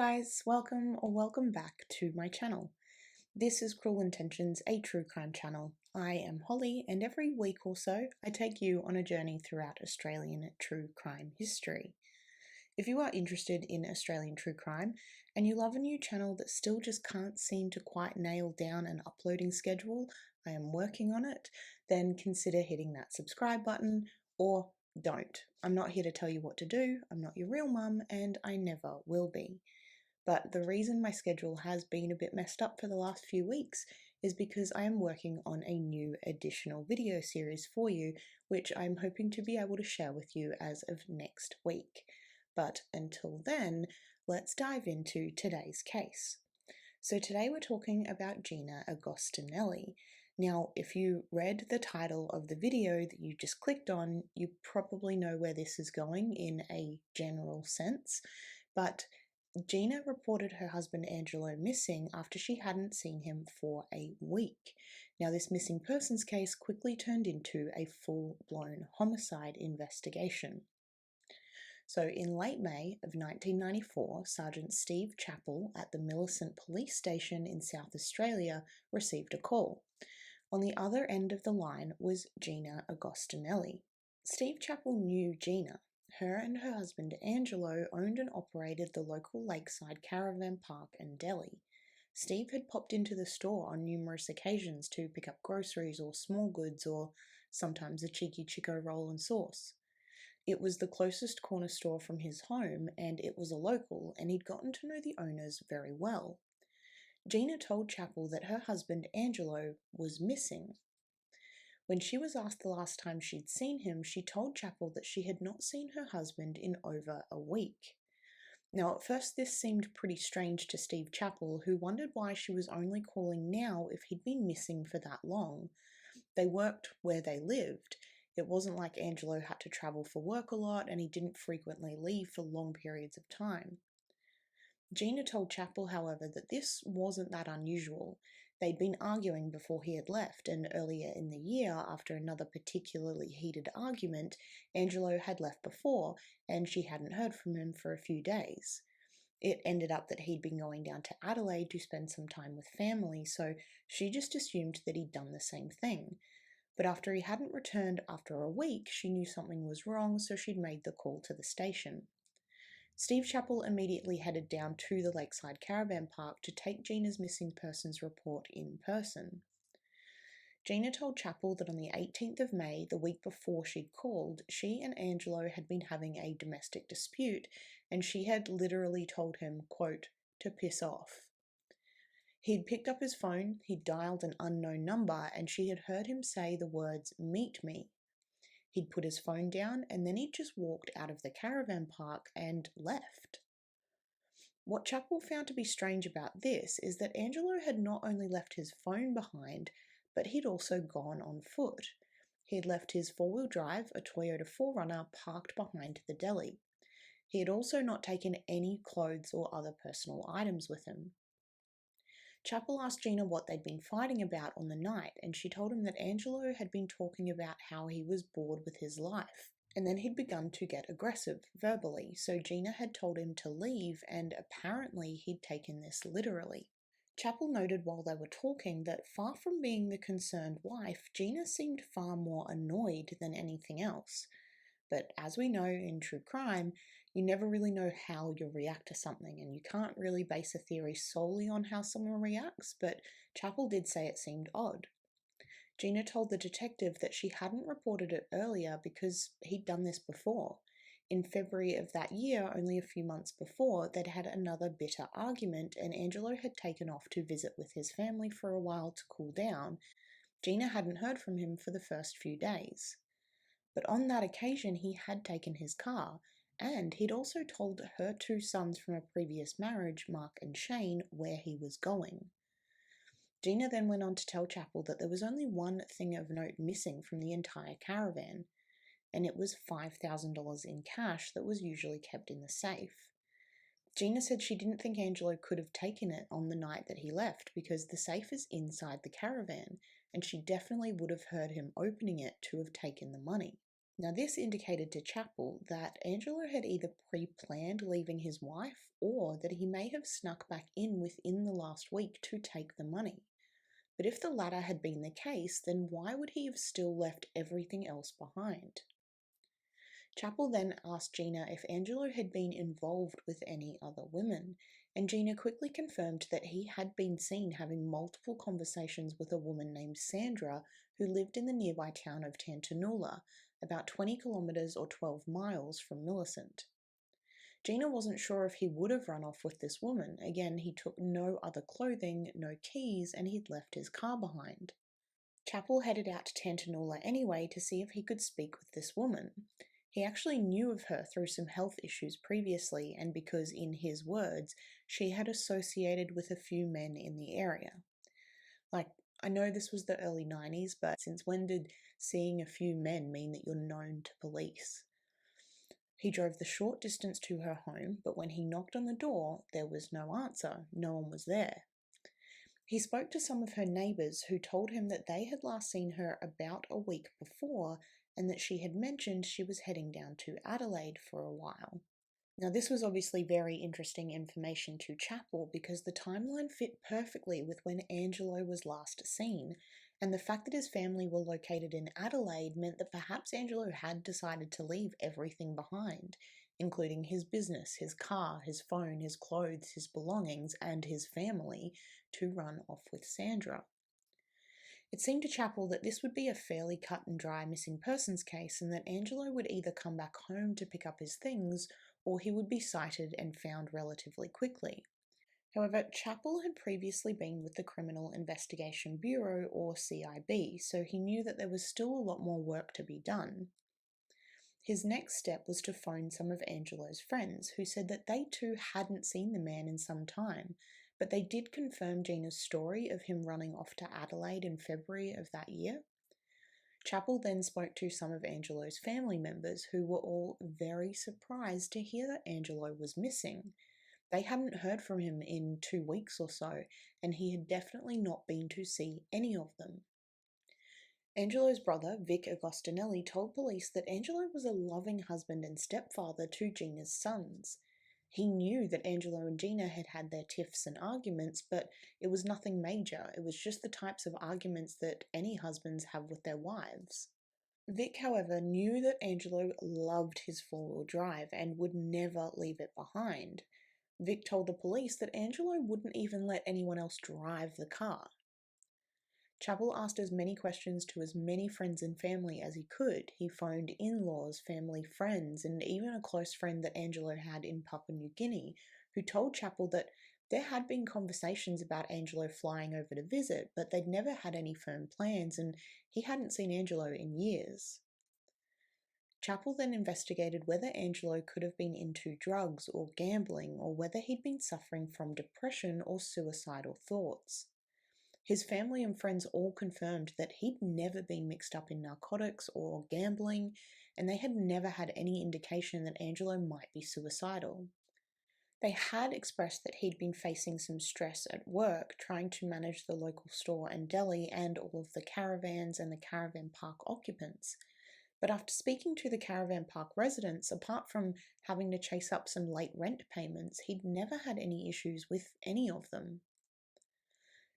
guys, welcome back to my channel. This is Cruel Intentions, a true crime channel. I am Holly, and every week or so I take you on a journey throughout Australian true crime history. If you are interested in Australian true crime and you love a new channel that still just can't seem to quite nail down an uploading schedule, I am working on it, then consider hitting that subscribe button or don't. I'm not here to tell you what to do, I'm not your real mum, and I never will be. But the reason my schedule has been a bit messed up for the last few weeks is because I am working on a new additional video series for you, which I'm hoping to be able to share with you as of next week. But until then, let's dive into today's case. So today we're talking about Gina Agostinelli. Now, if you read the title of the video that you just clicked on, you probably know where this is going in a general sense, but Gina reported her husband Angelo missing after she hadn't seen him for a week. Now, this missing persons case quickly turned into a full-blown homicide investigation. So in late May of 1994, Sargeant Steve Chapple at the Millicent Police Station in South Australia received a call. On the other end of the line was Gina Agostinelli. Steve Chapple knew Gina. Her and her husband Angelo owned and operated the local Lakeside Caravan park and Deli. Steve had popped into the store on numerous occasions to pick up groceries or small goods or sometimes a cheeky Chico roll and sauce. It was the closest corner store from his home, and it was a local, and he'd gotten to know the owners very well. Gina told Chapple that her husband Angelo was missing. When she was asked the last time she'd seen him, she told Chapple that she had not seen her husband in over a week. Now, at first this seemed pretty strange to Steve Chapple, who wondered why she was only calling now if he'd been missing for that long. They worked where they lived. It wasn't like Angelo had to travel for work a lot, and he didn't frequently leave for long periods of time. Gina told Chapple, however, that this wasn't that unusual. They'd been arguing before he had left, and earlier in the year, after another particularly heated argument, Angelo had left before, and she hadn't heard from him for a few days. It ended up that he'd been going down to Adelaide to spend some time with family, so she just assumed that he'd done the same thing. But after he hadn't returned after a week, she knew something was wrong, so she'd made the call to the station. Steve Chapple immediately headed down to the Lakeside Caravan Park to take Gina's missing persons report in person. Gina told Chapple that on the 18th of May, the week before she'd called, she and Angelo had been having a domestic dispute, and she had literally told him, quote, to piss off. He'd picked up his phone, he'd dialed an unknown number, and she had heard him say the words, "meet me." He'd put his phone down, and then he'd just walked out of the caravan park and left. What Chapel found to be strange about this is that Angelo had not only left his phone behind, but he'd also gone on foot. He had left his four-wheel drive, a Toyota 4Runner, parked behind the deli. He had also not taken any clothes or other personal items with him. Chapple asked Gina what they'd been fighting about on the night, and she told him that Angelo had been talking about how he was bored with his life, and then he'd begun to get aggressive verbally, so Gina had told him to leave, and apparently he'd taken this literally. Chapple noted while they were talking that far from being the concerned wife, Gina seemed far more annoyed than anything else. But as we know in true crime, you never really know how you'll react to something, and you can't really base a theory solely on how someone reacts, but Chapple did say it seemed odd. Gina told the detective that she hadn't reported it earlier because he'd done this before. In February of that year, only a few months before, they'd had another bitter argument, and Angelo had taken off to visit with his family for a while to cool down. Gina hadn't heard from him for the first few days. But on that occasion, he had taken his car, and he'd also told her two sons from a previous marriage, Mark and Shane, where he was going. Gina then went on to tell Chapple that there was only one thing of note missing from the entire caravan, and it was $5,000 in cash that was usually kept in the safe. Gina said she didn't think Angelo could have taken it on the night that he left because the safe is inside the caravan, and she definitely would have heard him opening it to have taken the money. Now, this indicated to Chapel that Angelo had either pre-planned leaving his wife or that he may have snuck back in within the last week to take the money. But if the latter had been the case, then why would he have still left everything else behind? Chapel then asked Gina if Angelo had been involved with any other women, and Gina quickly confirmed that he had been seen having multiple conversations with a woman named Sandra who lived in the nearby town of Tantanoola, about 20 kilometres or 12 miles from Millicent. Gina wasn't sure if he would have run off with this woman. Again, he took no other clothing, no keys, and he'd left his car behind. Chapel headed out to Tantanoola anyway to see if he could speak with this woman. He actually knew of her through some health issues previously, and because, in his words, she had associated with a few men in the area. Like, I know this was the early 90s, but since when did seeing a few men mean that you're known to police? He drove the short distance to her home, but when he knocked on the door, there was no answer. No one was there. He spoke to some of her neighbours who told him that they had last seen her about a week before and that she had mentioned she was heading down to Adelaide for a while. Now, this was obviously very interesting information to Chapel because the timeline fit perfectly with when Angelo was last seen, and the fact that his family were located in Adelaide meant that perhaps Angelo had decided to leave everything behind, including his business, his car, his phone, his clothes, his belongings, and his family, to run off with Sandra. It seemed to Chapel that this would be a fairly cut and dry missing persons case and that Angelo would either come back home to pick up his things or he would be sighted and found relatively quickly. However, Chapel had previously been with the Criminal Investigation Bureau, or CIB, so he knew that there was still a lot more work to be done. His next step was to phone some of Angelo's friends, who said that they too hadn't seen the man in some time, but they did confirm Gina's story of him running off to Adelaide in February of that year. Chapel then spoke to some of Angelo's family members, who were all very surprised to hear that Angelo was missing. They hadn't heard from him in 2 weeks or so, and he had definitely not been to see any of them. Angelo's brother, Vikki Agostinelli, told police that Angelo was a loving husband and stepfather to Gina's sons. He knew that Angelo and Gina had had their tiffs and arguments, but it was nothing major. It was just the types of arguments that any husbands have with their wives. Vic, however, knew that Angelo loved his four-wheel drive and would never leave it behind. Vic told the police that Angelo wouldn't even let anyone else drive the car. Chapel asked as many questions to as many friends and family as he could. He phoned in-laws, family, friends, and even a close friend that Angelo had in Papua New Guinea, who told Chapel that there had been conversations about Angelo flying over to visit, but they'd never had any firm plans, and he hadn't seen Angelo in years. Chapel then investigated whether Angelo could have been into drugs or gambling, or whether he'd been suffering from depression or suicidal thoughts. His family and friends all confirmed that he'd never been mixed up in narcotics or gambling, and they had never had any indication that Angelo might be suicidal. They had expressed that he'd been facing some stress at work, trying to manage the local store and deli and all of the caravans and the caravan park occupants. But after speaking to the caravan park residents, apart from having to chase up some late rent payments, he'd never had any issues with any of them.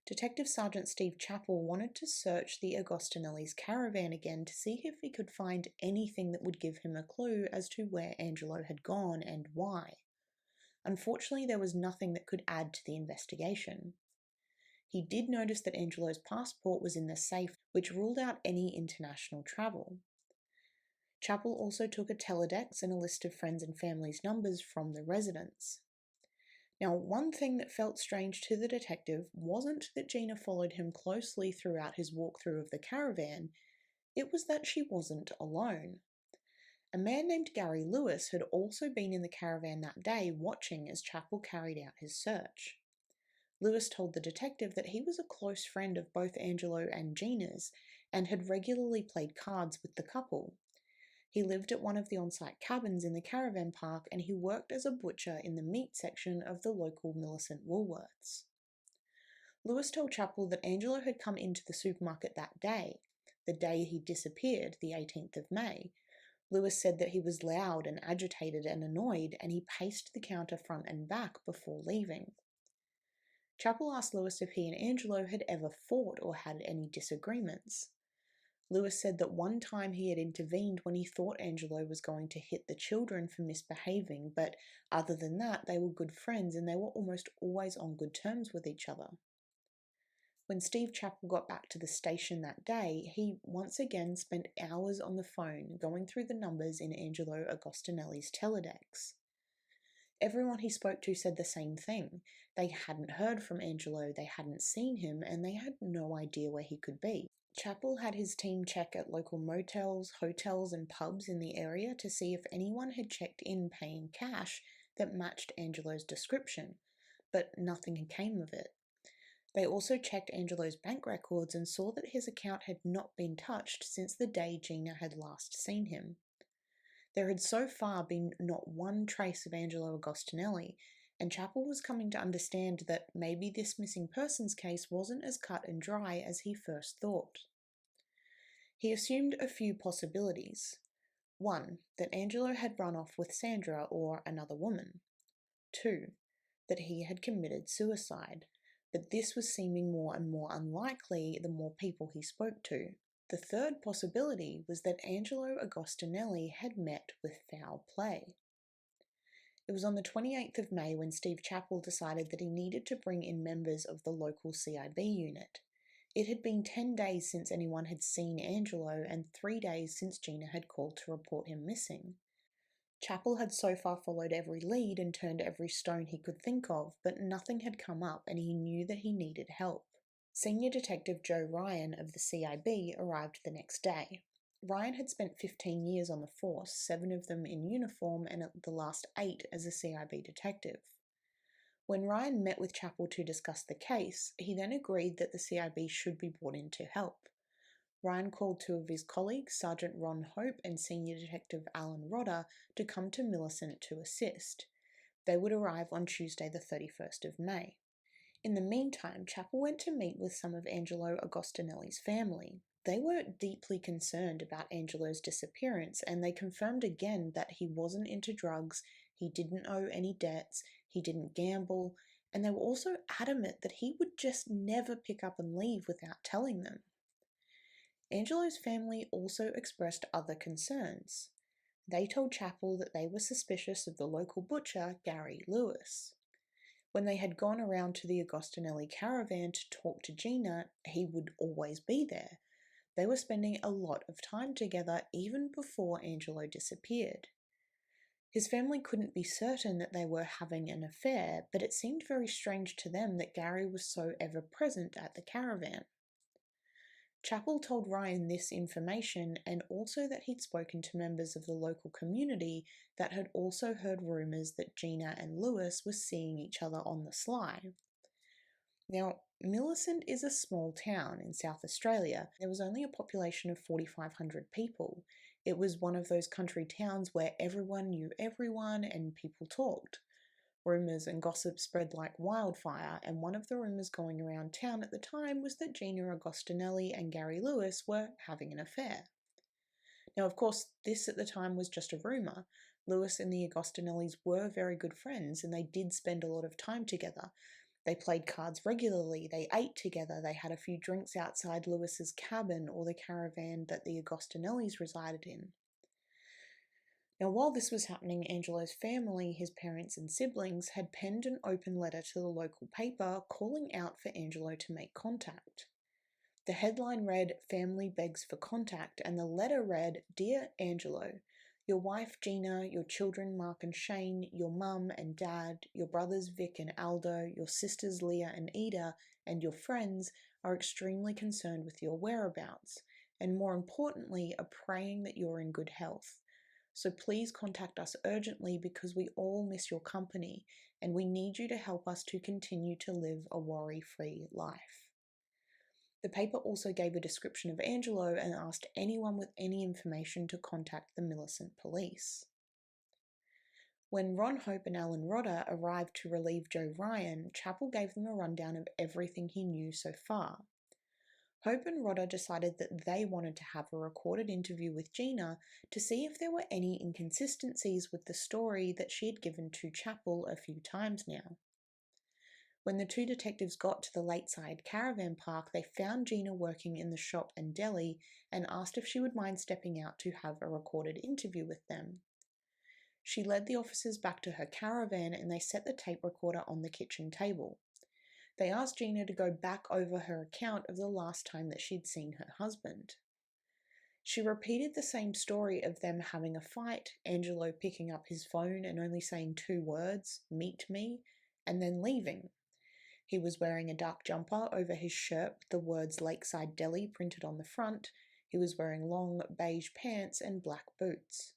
Detective Sargeant Steve Chapple wanted to search the Agostinelli's caravan again to see if he could find anything that would give him a clue as to where Angelo had gone and why. Unfortunately, there was nothing that could add to the investigation. He did notice that Angelo's passport was in the safe, which ruled out any international travel. Chapel also took a teledex and a list of friends and family's numbers from the residents. Now, one thing that felt strange to the detective wasn't that Gina followed him closely throughout his walkthrough of the caravan, it was that she wasn't alone. A man named Gary Lewis had also been in the caravan that day watching as Chapel carried out his search. Lewis told the detective that he was a close friend of both Angelo and Gina's and had regularly played cards with the couple. He lived at one of the on-site cabins in the caravan park and he worked as a butcher in the meat section of the local Millicent Woolworths. Lewis told Chapel that Angelo had come into the supermarket that day, the day he disappeared, the 18th of May, Lewis said that he was loud and agitated and annoyed, and he paced the counter front and back before leaving. Chapple asked Lewis if he and Angelo had ever fought or had any disagreements. Lewis said that one time he had intervened when he thought Angelo was going to hit the children for misbehaving, but other than that, they were good friends and they were almost always on good terms with each other. When Steve Chapple got back to the station that day, he once again spent hours on the phone going through the numbers in Angelo Agostinelli's teledex. Everyone he spoke to said the same thing. They hadn't heard from Angelo, they hadn't seen him, and they had no idea where he could be. Chapple had his team check at local motels, hotels, and pubs in the area to see if anyone had checked in paying cash that matched Angelo's description, but nothing came of it. They also checked Angelo's bank records and saw that his account had not been touched since the day Gina had last seen him. There had so far been not one trace of Angelo Agostinelli, and Chapple was coming to understand that maybe this missing persons case wasn't as cut and dry as he first thought. He assumed a few possibilities. 1. That Angelo had run off with Sandra or another woman. 2. That he had committed suicide, but this was seeming more and more unlikely the more people he spoke to. The third possibility was that Angelo Agostinelli had met with foul play. It was on the 28th of May when Steve Chapple decided that he needed to bring in members of the local CIB unit. It had been 10 days since anyone had seen Angelo and 3 days since Gina had called to report him missing. Chapple had so far followed every lead and turned every stone he could think of, but nothing had come up and he knew that he needed help. Senior Detective Joe Ryan of the CIB arrived the next day. Ryan had spent 15 years on the force, 7 of them in uniform and the last 8 as a CIB detective. When Ryan met with Chapple to discuss the case, he then agreed that the CIB should be brought in to help. Ryan called 2 of his colleagues, Sergeant Ron Hope and Senior Detective Alan Rodder, to come to Millicent to assist. They would arrive on Tuesday the 31st of May. In the meantime, Chapple went to meet with some of Angelo Agostinelli's family. They were deeply concerned about Angelo's disappearance, and they confirmed again that he wasn't into drugs, he didn't owe any debts, he didn't gamble, and they were also adamant that he would just never pick up and leave without telling them. Angelo's family also expressed other concerns. They told Chapple that they were suspicious of the local butcher, Gary Lewis. When they had gone around to the Agostinelli caravan to talk to Gina, he would always be there. They were spending a lot of time together even before Angelo disappeared. His family couldn't be certain that they were having an affair, but it seemed very strange to them that Gary was so ever present at the caravan. Chapple told Ryan this information and also that he'd spoken to members of the local community that had also heard rumours that Gina and Lewis were seeing each other on the sly. Now, Millicent is a small town in South Australia. There was only a population of 4,500 people. It was one of those country towns where everyone knew everyone and people talked. Rumours and gossip spread like wildfire, and one of the rumours going around town at the time was that Gina Agostinelli and Gary Lewis were having an affair. Now, of course, this at the time was just a rumour. Lewis and the Agostinellis were very good friends, and they did spend a lot of time together. They played cards regularly, they ate together, they had a few drinks outside Lewis's cabin or the caravan that the Agostinellis resided in. Now, while this was happening, Angelo's family, his parents and siblings, had penned an open letter to the local paper calling out for Angelo to make contact. The headline read, "Family begs for contact," and the letter read, "Dear Angelo, your wife Gina, your children Mark and Shane, your mum and dad, your brothers Vic and Aldo, your sisters Leah and Ida, and your friends are extremely concerned with your whereabouts, and more importantly, are praying that you're in good health. So please contact us urgently because we all miss your company and we need you to help us to continue to live a worry-free life." The paper also gave a description of Angelo and asked anyone with any information to contact the Millicent police. When Ron Hope and Alan Rodder arrived to relieve Joe Ryan, Chapple gave them a rundown of everything he knew so far. Hope and Rodda decided that they wanted to have a recorded interview with Gina to see if there were any inconsistencies with the story that she had given to Chapel a few times now. When the two detectives got to the Lakeside Caravan Park, they found Gina working in the shop and deli and asked if she would mind stepping out to have a recorded interview with them. She led the officers back to her caravan and they set the tape recorder on the kitchen table. They asked Gina to go back over her account of the last time that she'd seen her husband. She repeated the same story of them having a fight, Angelo picking up his phone and only saying 2 words, "meet me," and then leaving. He was wearing a dark jumper over his shirt with the words Lakeside Deli printed on the front. He was wearing long beige pants and black boots.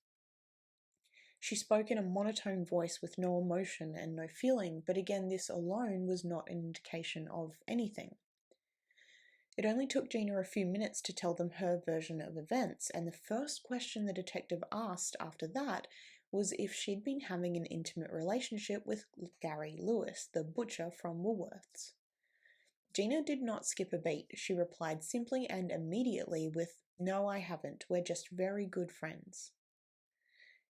She spoke in a monotone voice with no emotion and no feeling, but again, this alone was not an indication of anything. It only took Gina a few minutes to tell them her version of events, and the first question the detective asked after that was if she'd been having an intimate relationship with Gary Lewis, the butcher from Woolworths. Gina did not skip a beat. She replied simply and immediately with, "No, I haven't. We're just very good friends."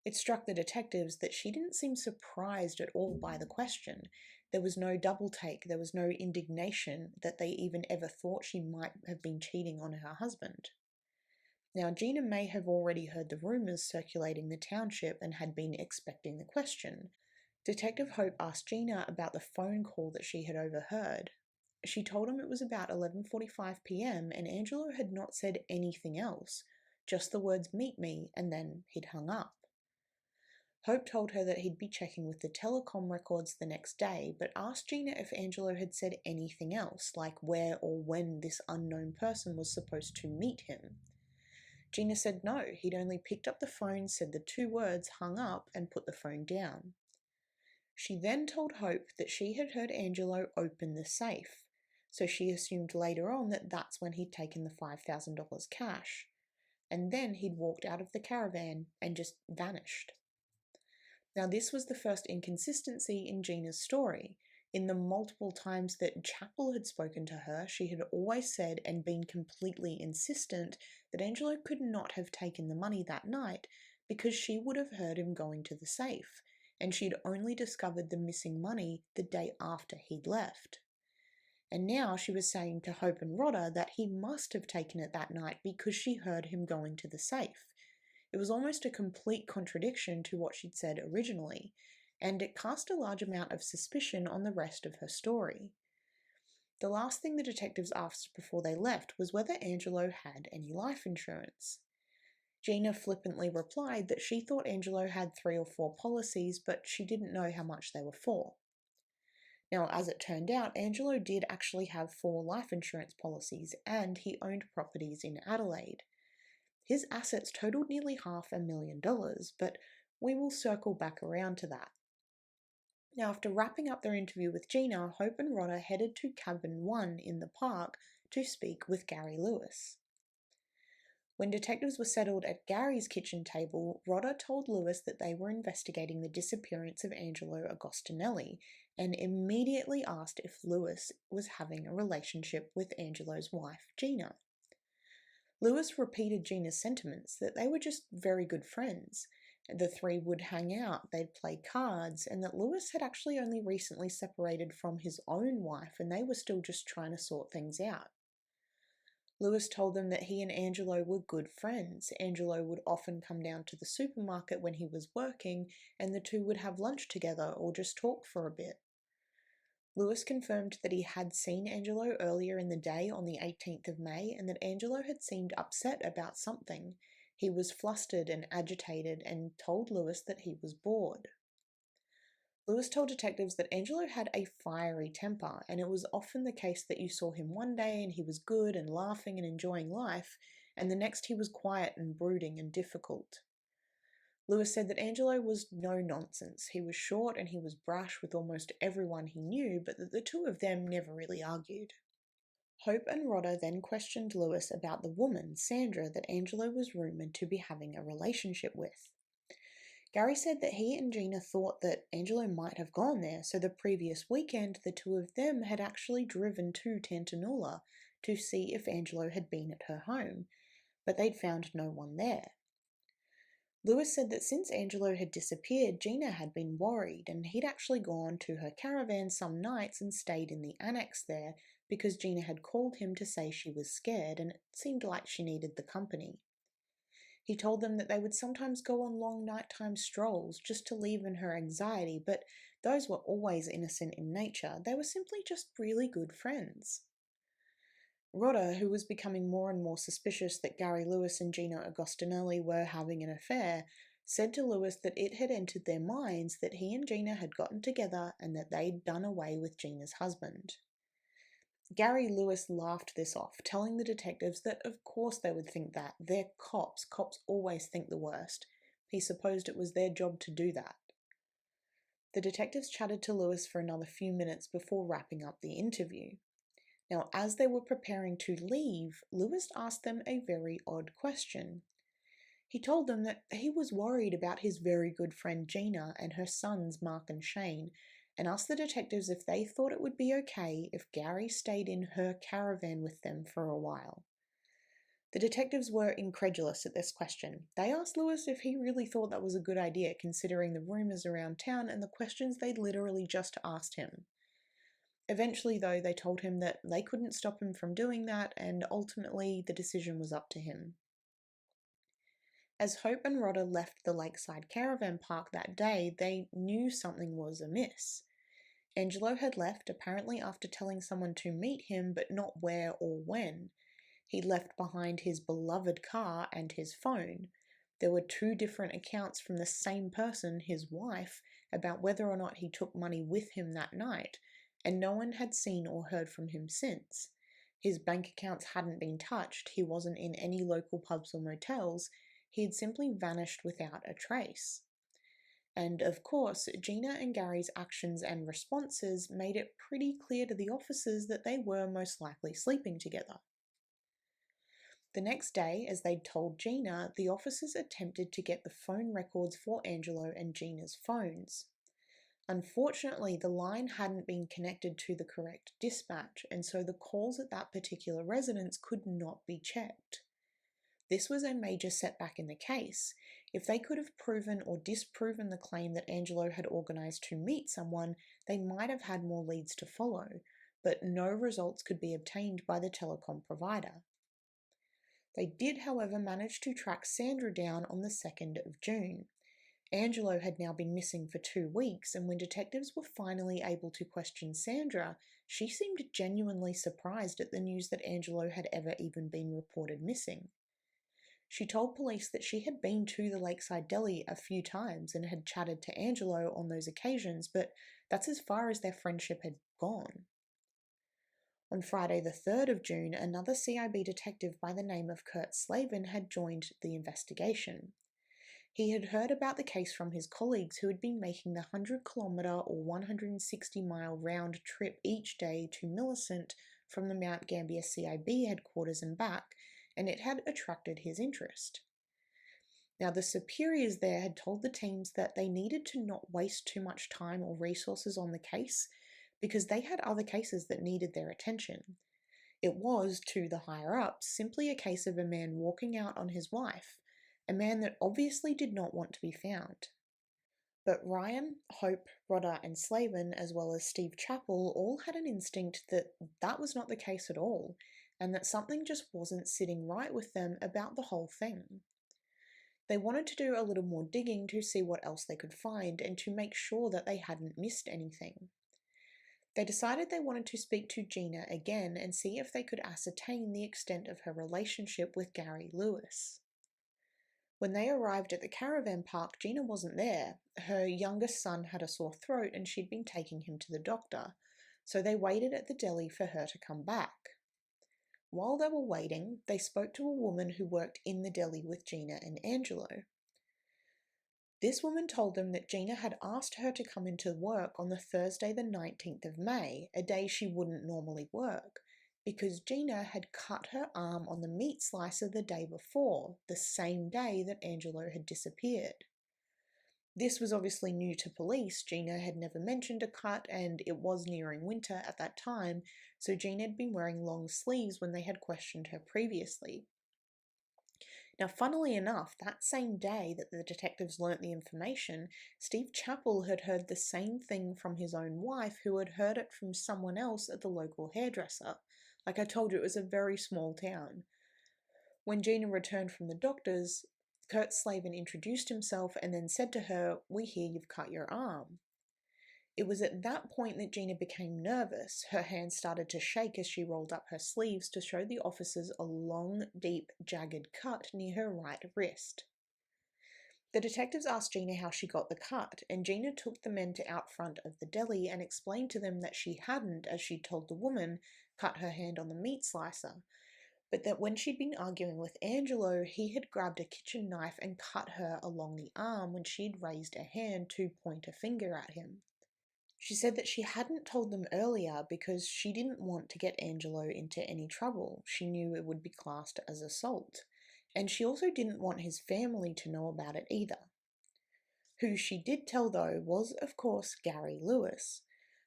It struck the detectives that she didn't seem surprised at all by the question. There was no double take, there was no indignation that they even ever thought she might have been cheating on her husband. Now, Gina may have already heard the rumours circulating the township and had been expecting the question. Detective Hope asked Gina about the phone call that she had overheard. She told him it was about 11:45 p.m. and Angelo had not said anything else, just the words "meet me," and then he'd hung up. Hope told her that he'd be checking with the telecom records the next day, but asked Gina if Angelo had said anything else, like where or when this unknown person was supposed to meet him. Gina said no, he'd only picked up the phone, said the 2 words, hung up, and put the phone down. She then told Hope that she had heard Angelo open the safe, so she assumed later on that that's when he'd taken the $5,000 cash, and then he'd walked out of the caravan and just vanished. Now, this was the first inconsistency in Gina's story. In the multiple times that Chapel had spoken to her, she had always said and been completely insistent that Angelo could not have taken the money that night because she would have heard him going to the safe, and she'd only discovered the missing money the day after he'd left. And now she was saying to Hope and Rodda that he must have taken it that night because she heard him going to the safe. It was almost a complete contradiction to what she'd said originally, and it cast a large amount of suspicion on the rest of her story. The last thing the detectives asked before they left was whether Angelo had any life insurance. Gina flippantly replied that she thought Angelo had 3 or 4 policies, but she didn't know how much they were for. Now, as it turned out, Angelo did actually have 4 life insurance policies, and he owned properties in Adelaide. His assets totaled nearly $500,000, but we will circle back around to that. Now, after wrapping up their interview with Gina, Hope and Rodda headed to Cabin 1 in the park to speak with Gary Lewis. When detectives were settled at Gary's kitchen table, Rodda told Lewis that they were investigating the disappearance of Angelo Agostinelli and immediately asked if Lewis was having a relationship with Angelo's wife, Gina. Lewis repeated Gina's sentiments that they were just very good friends. The 3 would hang out, they'd play cards, and that Lewis had actually only recently separated from his own wife and they were still just trying to sort things out. Lewis told them that he and Angelo were good friends. Angelo would often come down to the supermarket when he was working, and the 2 would have lunch together or just talk for a bit. Lewis confirmed that he had seen Angelo earlier in the day on the 18th of May and that Angelo had seemed upset about something. He was flustered and agitated and told Lewis that he was bored. Lewis told detectives that Angelo had a fiery temper, and it was often the case that you saw him one day and he was good and laughing and enjoying life, and the next he was quiet and brooding and difficult. Lewis said that Angelo was no nonsense. He was short and he was brash with almost everyone he knew, but that the 2 of them never really argued. Hope and Rodda then questioned Lewis about the woman, Sandra, that Angelo was rumoured to be having a relationship with. Gary said that he and Gina thought that Angelo might have gone there, so the previous weekend the 2 of them had actually driven to Tantanoola to see if Angelo had been at her home, but they'd found no one there. Lewis said that since Angelo had disappeared, Gina had been worried, and he'd actually gone to her caravan some nights and stayed in the annex there because Gina had called him to say she was scared and it seemed like she needed the company. He told them that they would sometimes go on long nighttime strolls just to leave in her anxiety, but those were always innocent in nature. They were simply just really good friends. Rodda, who was becoming more and more suspicious that Gary Lewis and Gina Agostinelli were having an affair, said to Lewis that it had entered their minds that he and Gina had gotten together and that they'd done away with Gina's husband. Gary Lewis laughed this off, telling the detectives that of course they would think that. They're cops. Cops always think the worst. He supposed it was their job to do that. The detectives chatted to Lewis for another few minutes before wrapping up the interview. Now, as they were preparing to leave, Lewis asked them a very odd question. He told them that he was worried about his very good friend Gina and her sons Mark and Shane, and asked the detectives if they thought it would be okay if Gary stayed in her caravan with them for a while. The detectives were incredulous at this question. They asked Lewis if he really thought that was a good idea, considering the rumours around town and the questions they'd literally just asked him. Eventually, though, they told him that they couldn't stop him from doing that, and ultimately the decision was up to him. As Hope and Rodda left the Lakeside Caravan Park that day, they knew something was amiss. Angelo had left, apparently after telling someone to meet him, but not where or when. He left behind his beloved car and his phone. There were 2 different accounts from the same person, his wife, about whether or not he took money with him that night, and no one had seen or heard from him since. His bank accounts hadn't been touched, he wasn't in any local pubs or motels, he had simply vanished without a trace. And of course, Gina and Gary's actions and responses made it pretty clear to the officers that they were most likely sleeping together. The next day, as they'd told Gina, the officers attempted to get the phone records for Angelo and Gina's phones. Unfortunately, the line hadn't been connected to the correct dispatch, and so the calls at that particular residence could not be checked. This was a major setback in the case. If they could have proven or disproven the claim that Angelo had organised to meet someone, they might have had more leads to follow, but no results could be obtained by the telecom provider. They did, however, manage to track Sandra down on the 2nd of June. Angelo had now been missing for 2 weeks, and when detectives were finally able to question Sandra, she seemed genuinely surprised at the news that Angelo had ever even been reported missing. She told police that she had been to the Lakeside Deli a few times and had chatted to Angelo on those occasions, but that's as far as their friendship had gone. On Friday the 3rd of June, another CIB detective by the name of Kurt Slavin had joined the investigation. He had heard about the case from his colleagues who had been making the 100-kilometre or 160-mile round trip each day to Millicent from the Mount Gambier CIB headquarters and back, and it had attracted his interest. Now, the superiors there had told the teams that they needed to not waste too much time or resources on the case because they had other cases that needed their attention. It was, to the higher-ups, simply a case of a man walking out on his wife, a man that obviously did not want to be found. But Ryan, Hope, Rodda and Slavin, as well as Steve Chapple, all had an instinct that that was not the case at all, and that something just wasn't sitting right with them about the whole thing. They wanted to do a little more digging to see what else they could find and to make sure that they hadn't missed anything. They decided they wanted to speak to Gina again and see if they could ascertain the extent of her relationship with Gary Lewis. When they arrived at the caravan park, Gina wasn't there. Her youngest son had a sore throat and she'd been taking him to the doctor, so they waited at the deli for her to come back. While they were waiting, they spoke to a woman who worked in the deli with Gina and Angelo. This woman told them that Gina had asked her to come into work on the Thursday the 19th of May, a day she wouldn't normally work, because Gina had cut her arm on the meat slicer the day before, the same day that Angelo had disappeared. This was obviously new to police. Gina had never mentioned a cut, and it was nearing winter at that time, so Gina had been wearing long sleeves when they had questioned her previously. Now, funnily enough, that same day that the detectives learnt the information, Steve Chapple had heard the same thing from his own wife, who had heard it from someone else at the local hairdresser. Like I told you, it was a very small town. When Gina returned from the doctor's, Kurt Slavin introduced himself and then said to her, "We hear you've cut your arm." It was at that point that Gina became nervous. Her hands started to shake as she rolled up her sleeves to show the officers a long, deep, jagged cut near her right wrist. The detectives asked Gina how she got the cut, and Gina took the men to out front of the deli and explained to them that she hadn't, as she'd told the woman, cut her hand on the meat slicer, but that when she'd been arguing with Angelo, he had grabbed a kitchen knife and cut her along the arm when she'd raised a hand to point a finger at him. She said that she hadn't told them earlier because she didn't want to get Angelo into any trouble. She knew it would be classed as assault. And she also didn't want his family to know about it either. Who she did tell, though, was, of course, Gary Lewis.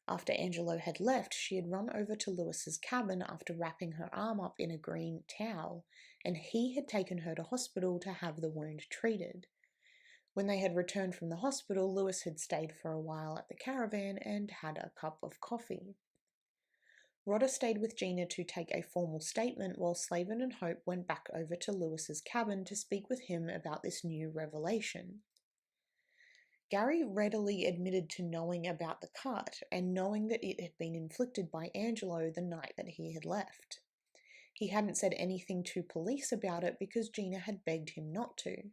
After Angelo had left, she had run over to Lewis's cabin after wrapping her arm up in a green towel, and he had taken her to hospital to have the wound treated. When they had returned from the hospital, Lewis had stayed for a while at the Caravan and had a cup of coffee. Rodder stayed with Gina to take a formal statement while Slavin and Hope went back over to Lewis's cabin to speak with him about this new revelation. Gary readily admitted to knowing about the cut and knowing that it had been inflicted by Angelo the night that he had left. He hadn't said anything to police about it because Gina had begged him not to.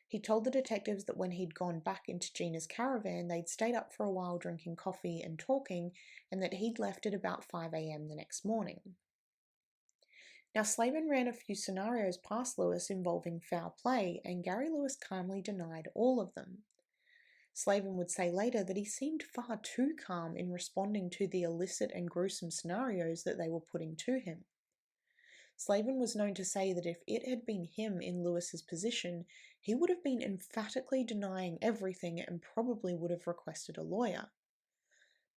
He told the detectives that when he'd gone back into Gina's caravan, they'd stayed up for a while drinking coffee and talking, and that he'd left at about 5 a.m. the next morning. Now, Slavin ran a few scenarios past Lewis involving foul play, and Gary Lewis calmly denied all of them. Slavin would say later that he seemed far too calm in responding to the illicit and gruesome scenarios that they were putting to him. Slavin was known to say that if it had been him in Lewis's position, he would have been emphatically denying everything and probably would have requested a lawyer.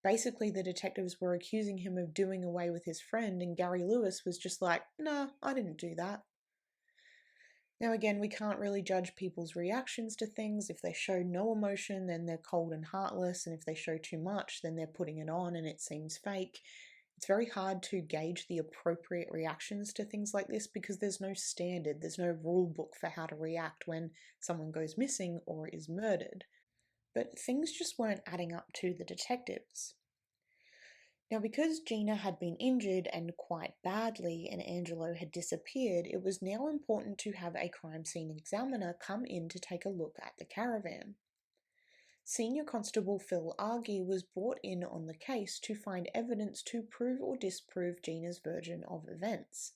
Basically, the detectives were accusing him of doing away with his friend, and Gary Lewis was just like, "Nah, I didn't do that." Now again, we can't really judge people's reactions to things. If they show no emotion, then they're cold and heartless, and if they show too much, then they're putting it on and it seems fake. It's very hard to gauge the appropriate reactions to things like this because there's no standard, there's no rule book for how to react when someone goes missing or is murdered. But things just weren't adding up to the detectives. Now, because Gina had been injured and quite badly and Angelo had disappeared, it was now important to have a crime scene examiner come in to take a look at the caravan. Senior Constable Phil Argy was brought in on the case to find evidence to prove or disprove Gina's version of events.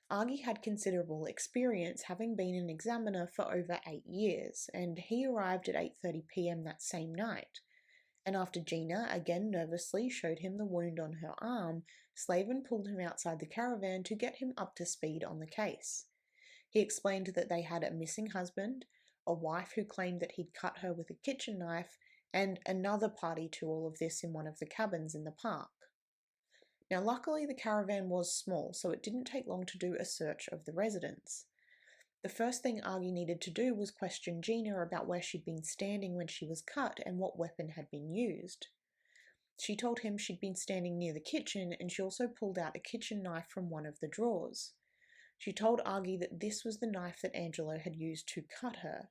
Argy had considerable experience, having been an examiner for over 8 years, and he arrived at 8:30 p.m. that same night. And after Gina, again nervously, showed him the wound on her arm, Slavin pulled him outside the caravan to get him up to speed on the case. He explained that they had a missing husband, a wife who claimed that he'd cut her with a kitchen knife, and another party to all of this in one of the cabins in the park. Now, luckily, the caravan was small, so it didn't take long to do a search of the residence. The first thing Argy needed to do was question Gina about where she'd been standing when she was cut and what weapon had been used. She told him she'd been standing near the kitchen, and she also pulled out a kitchen knife from one of the drawers. She told Argy that this was the knife that Angelo had used to cut her.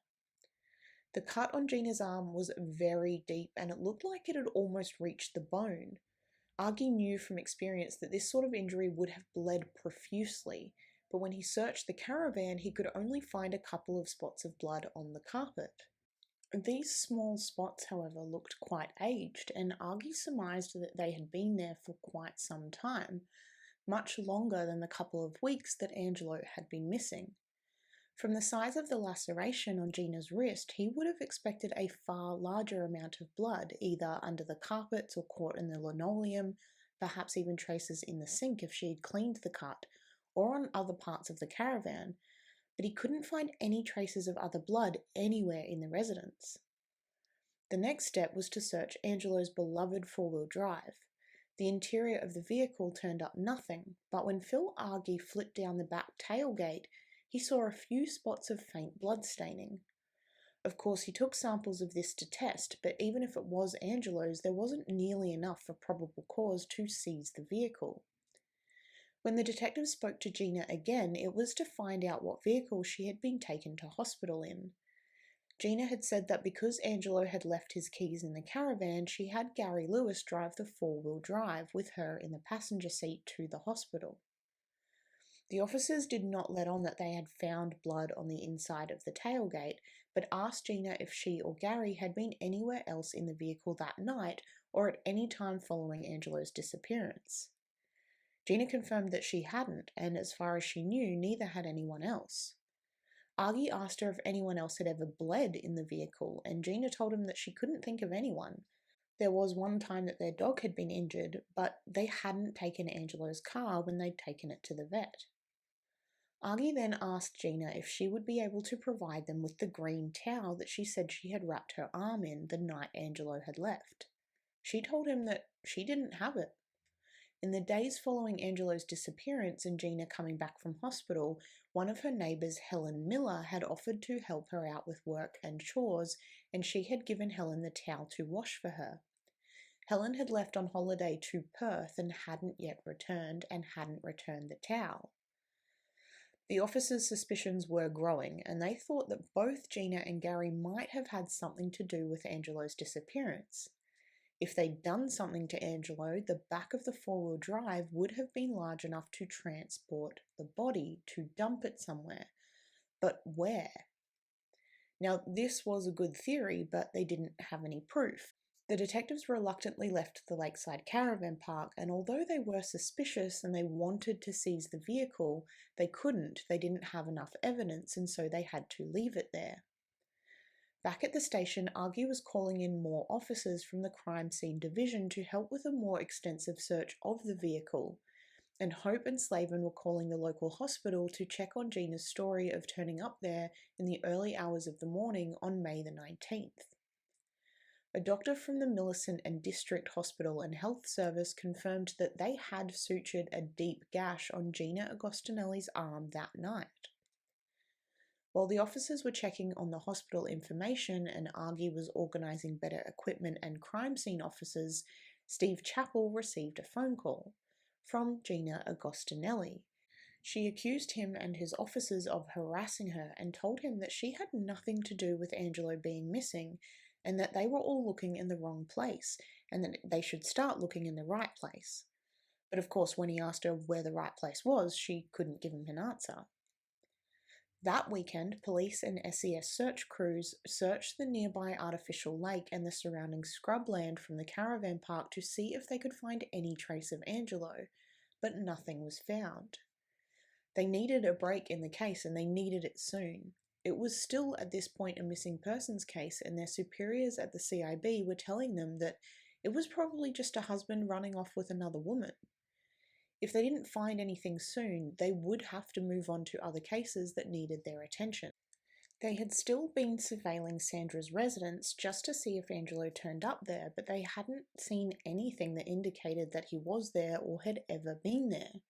The cut on Gina's arm was very deep and it looked like it had almost reached the bone. Argy knew from experience that this sort of injury would have bled profusely, but when he searched the caravan, he could only find a couple of spots of blood on the carpet. These small spots, however, looked quite aged, and Argy surmised that they had been there for quite some time, much longer than the couple of weeks that Angelo had been missing. From the size of the laceration on Gina's wrist, he would have expected a far larger amount of blood, either under the carpets or caught in the linoleum, perhaps even traces in the sink if she had cleaned the cut, or on other parts of the caravan, but he couldn't find any traces of other blood anywhere in the residence. The next step was to search Angelo's beloved four-wheel drive. The interior of the vehicle turned up nothing, but when Phil Argy flipped down the back tailgate, he saw a few spots of faint blood staining. Of course, he took samples of this to test, but even if it was Angelo's, there wasn't nearly enough for probable cause to seize the vehicle. When the detective spoke to Gina again, it was to find out what vehicle she had been taken to hospital in. Gina had said that because Angelo had left his keys in the Caravan, she had Gary Lewis drive the four-wheel drive with her in the passenger seat to the hospital. The officers did not let on that they had found blood on the inside of the tailgate, but asked Gina if she or Gary had been anywhere else in the vehicle that night or at any time following Angelo's disappearance. Gina confirmed that she hadn't, and as far as she knew, neither had anyone else. Argy asked her if anyone else had ever bled in the vehicle, and Gina told him that she couldn't think of anyone. There was one time that their dog had been injured, but they hadn't taken Angelo's car when they'd taken it to the vet. Argy then asked Gina if she would be able to provide them with the green towel that she said she had wrapped her arm in the night Angelo had left. She told him that she didn't have it. In the days following Angelo's disappearance and Gina coming back from hospital, one of her neighbours, Helen Miller, had offered to help her out with work and chores, and she had given Helen the towel to wash for her. Helen had left on holiday to Perth and hadn't yet returned, and hadn't returned the towel. The officers' suspicions were growing, and they thought that both Gina and Gary might have had something to do with Angelo's disappearance. If they'd done something to Angelo, the back of the four-wheel drive would have been large enough to transport the body, to dump it somewhere. But where? Now, this was a good theory, but they didn't have any proof. The detectives reluctantly left the Lakeside Caravan Park, and although they were suspicious and they wanted to seize the vehicle, they couldn't. They didn't have enough evidence, and so they had to leave it there. Back at the station, Argy was calling in more officers from the crime scene division to help with a more extensive search of the vehicle, and Hope and Slavin were calling the local hospital to check on Gina's story of turning up there in the early hours of the morning on May the 19th. A doctor from the Millicent and District Hospital and Health Service confirmed that they had sutured a deep gash on Gina Agostinelli's arm that night. While the officers were checking on the hospital information and Argy was organising better equipment and crime scene officers, Steve Chapple received a phone call from Gina Agostinelli. She accused him and his officers of harassing her and told him that she had nothing to do with Angelo being missing and that they were all looking in the wrong place and that they should start looking in the right place. But of course, when he asked her where the right place was, she couldn't give him an answer. That weekend, police and SES search crews searched the nearby artificial lake and the surrounding scrubland from the caravan park to see if they could find any trace of Angelo, but nothing was found. They needed a break in the case and they needed it soon. It was still at this point a missing persons case, and their superiors at the CIB were telling them that it was probably just a husband running off with another woman. If they didn't find anything soon, they would have to move on to other cases that needed their attention. They had still been surveilling Sandra's residence just to see if Angelo turned up there, but they hadn't seen anything that indicated that he was there or had ever been there.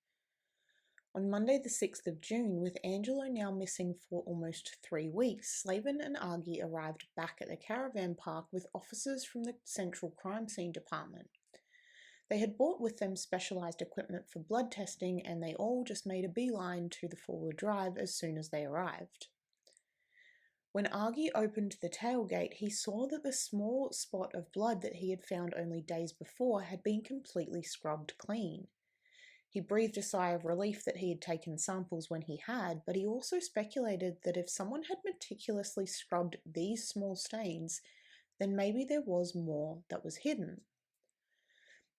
On Monday the 6th of June, with Angelo now missing for almost 3 weeks, Slavin and Argy arrived back at the caravan park with officers from the Central Crime Scene Department. They had brought with them specialised equipment for blood testing, and they all just made a beeline to the four-wheel drive as soon as they arrived. When Argy opened the tailgate, he saw that the small spot of blood that he had found only days before had been completely scrubbed clean. He breathed a sigh of relief that he had taken samples when he had, but he also speculated that if someone had meticulously scrubbed these small stains, then maybe there was more that was hidden.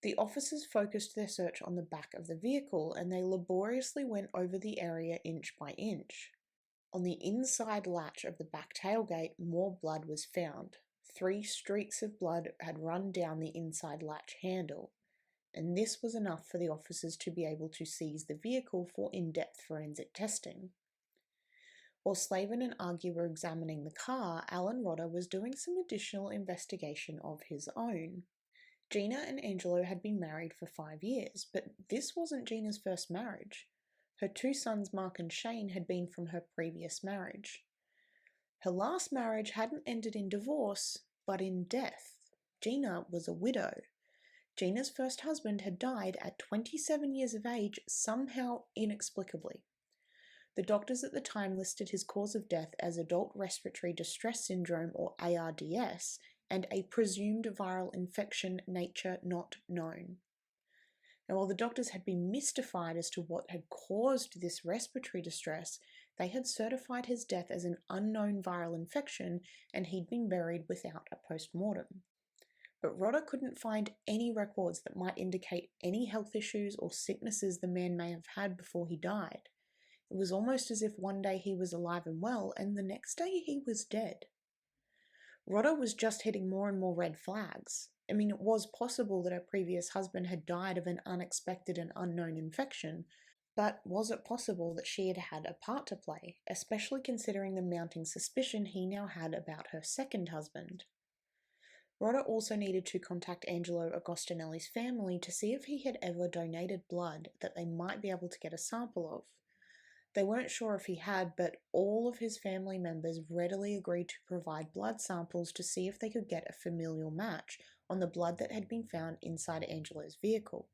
The officers focused their search on the back of the vehicle, and they laboriously went over the area inch by inch. On the inside latch of the back tailgate, more blood was found. 3 streaks of blood had run down the inside latch handle, and this was enough for the officers to be able to seize the vehicle for in-depth forensic testing. While Slavin and Argy were examining the car, Alan Rodda was doing some additional investigation of his own. Gina and Angelo had been married for 5 years, but this wasn't Gina's first marriage. Her 2 sons, Mark and Shane, had been from her previous marriage. Her last marriage hadn't ended in divorce, but in death. Gina was a widow. Gina's first husband had died at 27 years of age, somehow inexplicably. The doctors at the time listed his cause of death as adult respiratory distress syndrome, or ARDS, and a presumed viral infection, nature not known. Now, while the doctors had been mystified as to what had caused this respiratory distress, they had certified his death as an unknown viral infection, and he'd been buried without a post-mortem. But Rodda couldn't find any records that might indicate any health issues or sicknesses the man may have had before he died. It was almost as if one day he was alive and well, and the next day he was dead. Rodda was just hitting more and more red flags. I mean, it was possible that her previous husband had died of an unexpected and unknown infection, but was it possible that she had had a part to play, especially considering the mounting suspicion he now had about her second husband? Rodda also needed to contact Angelo Agostinelli's family to see if he had ever donated blood that they might be able to get a sample of. They weren't sure if he had, but all of his family members readily agreed to provide blood samples to see if they could get a familial match on the blood that had been found inside Angelo's vehicle.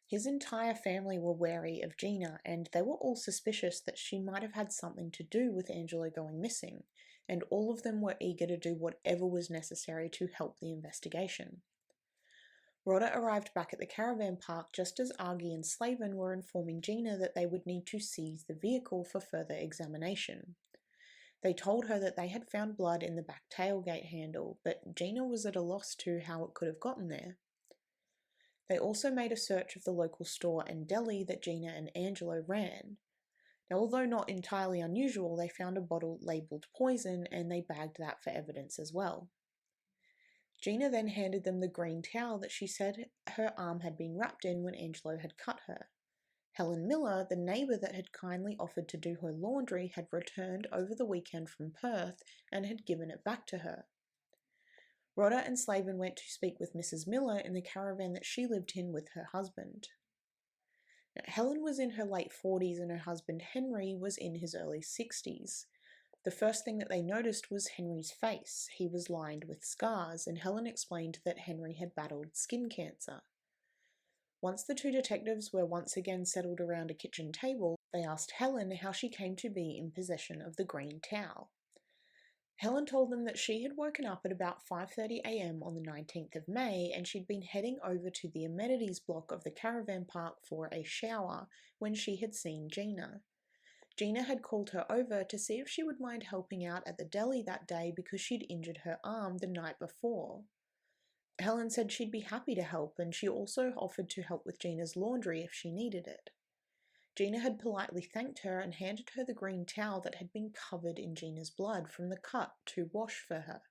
His entire family were wary of Gina, and they were all suspicious that she might have had something to do with Angelo going missing, and all of them were eager to do whatever was necessary to help the investigation. Rodda arrived back at the caravan park just as Argy and Slavin were informing Gina that they would need to seize the vehicle for further examination. They told her that they had found blood in the back tailgate handle, but Gina was at a loss to how it could have gotten there. They also made a search of the local store and deli that Gina and Angelo ran. Now, although not entirely unusual, they found a bottle labelled poison, and they bagged that for evidence as well. Gina then handed them the green towel that she said her arm had been wrapped in when Angelo had cut her. Helen Miller, the neighbour that had kindly offered to do her laundry, had returned over the weekend from Perth and had given it back to her. Rodda and Slavin went to speak with Mrs. Miller in the caravan that she lived in with her husband. Now, Helen was in her late 40s and her husband Henry was in his early 60s. The first thing that they noticed was Henry's face. He was lined with scars, and Helen explained that Henry had battled skin cancer. Once the 2 detectives were once again settled around a kitchen table, they asked Helen how she came to be in possession of the green towel. Helen told them that she had woken up at about 5:30 a.m. on the 19th of May, and she'd been heading over to the amenities block of the caravan park for a shower when she had seen Gina. Gina had called her over to see if she would mind helping out at the deli that day because she'd injured her arm the night before. Helen said she'd be happy to help, and she also offered to help with Gina's laundry if she needed it. Gina had politely thanked her and handed her the green towel that had been covered in Gina's blood from the cut to wash for her.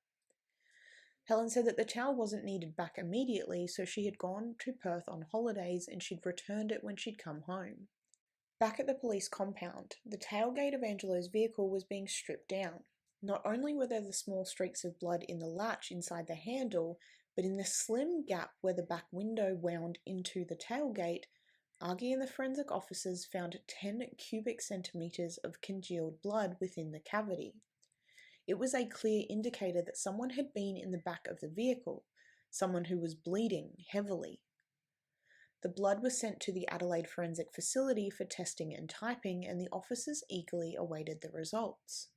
Helen said that the towel wasn't needed back immediately, so she had gone to Perth on holidays and she'd returned it when she'd come home. Back at the police compound, the tailgate of Angelo's vehicle was being stripped down. Not only were there the small streaks of blood in the latch inside the handle, but in the slim gap where the back window wound into the tailgate, Argy and the forensic officers found 10 cubic centimetres of congealed blood within the cavity. It was a clear indicator that someone had been in the back of the vehicle, someone who was bleeding heavily. The blood was sent to the Adelaide Forensic Facility for testing and typing, and the officers eagerly awaited the results.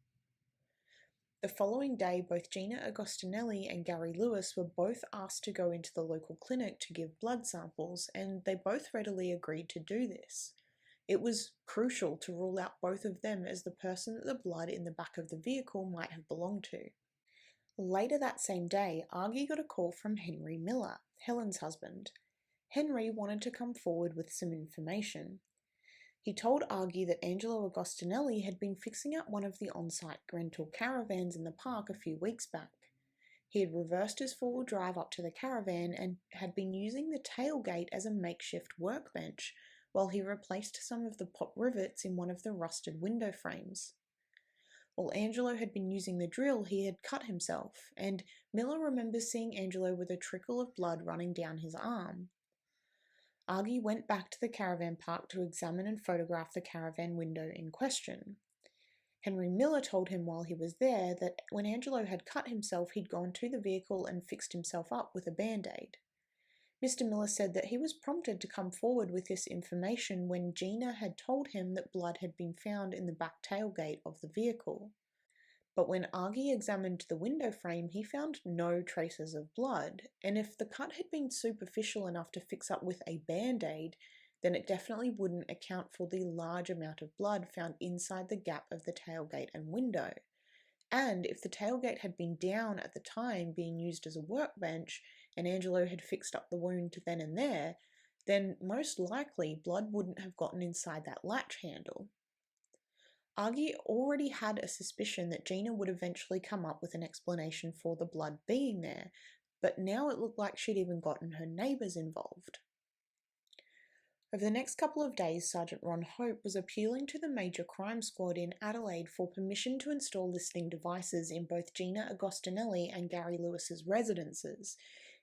The following day, both Gina Agostinelli and Gary Lewis were both asked to go into the local clinic to give blood samples, and they both readily agreed to do this. It was crucial to rule out both of them as the person that the blood in the back of the vehicle might have belonged to. Later that same day, Argy got a call from Henry Miller, Helen's husband. Henry wanted to come forward with some information. He told Argy that Angelo Agostinelli had been fixing up one of the on-site rental caravans in the park a few weeks back. He had reversed his four-wheel drive up to the caravan and had been using the tailgate as a makeshift workbench while he replaced some of the pop rivets in one of the rusted window frames. While Angelo had been using the drill, he had cut himself, and Miller remembers seeing Angelo with a trickle of blood running down his arm. Argy went back to the caravan park to examine and photograph the caravan window in question. Henry Miller told him while he was there that when Angelo had cut himself, he'd gone to the vehicle and fixed himself up with a band-aid. Mr. Miller said that he was prompted to come forward with this information when Gina had told him that blood had been found in the back tailgate of the vehicle. But when Argy examined the window frame, he found no traces of blood, and if the cut had been superficial enough to fix up with a band-aid, then it definitely wouldn't account for the large amount of blood found inside the gap of the tailgate and window. And if the tailgate had been down at the time, being used as a workbench, and Angelo had fixed up the wound then and there, then most likely blood wouldn't have gotten inside that latch handle. Argy already had a suspicion that Gina would eventually come up with an explanation for the blood being there, but now it looked like she'd even gotten her neighbours involved. Over the next couple of days, Sergeant Ron Hope was appealing to the Major Crime Squad in Adelaide for permission to install listening devices in both Gina Agostinelli and Gary Lewis's residences,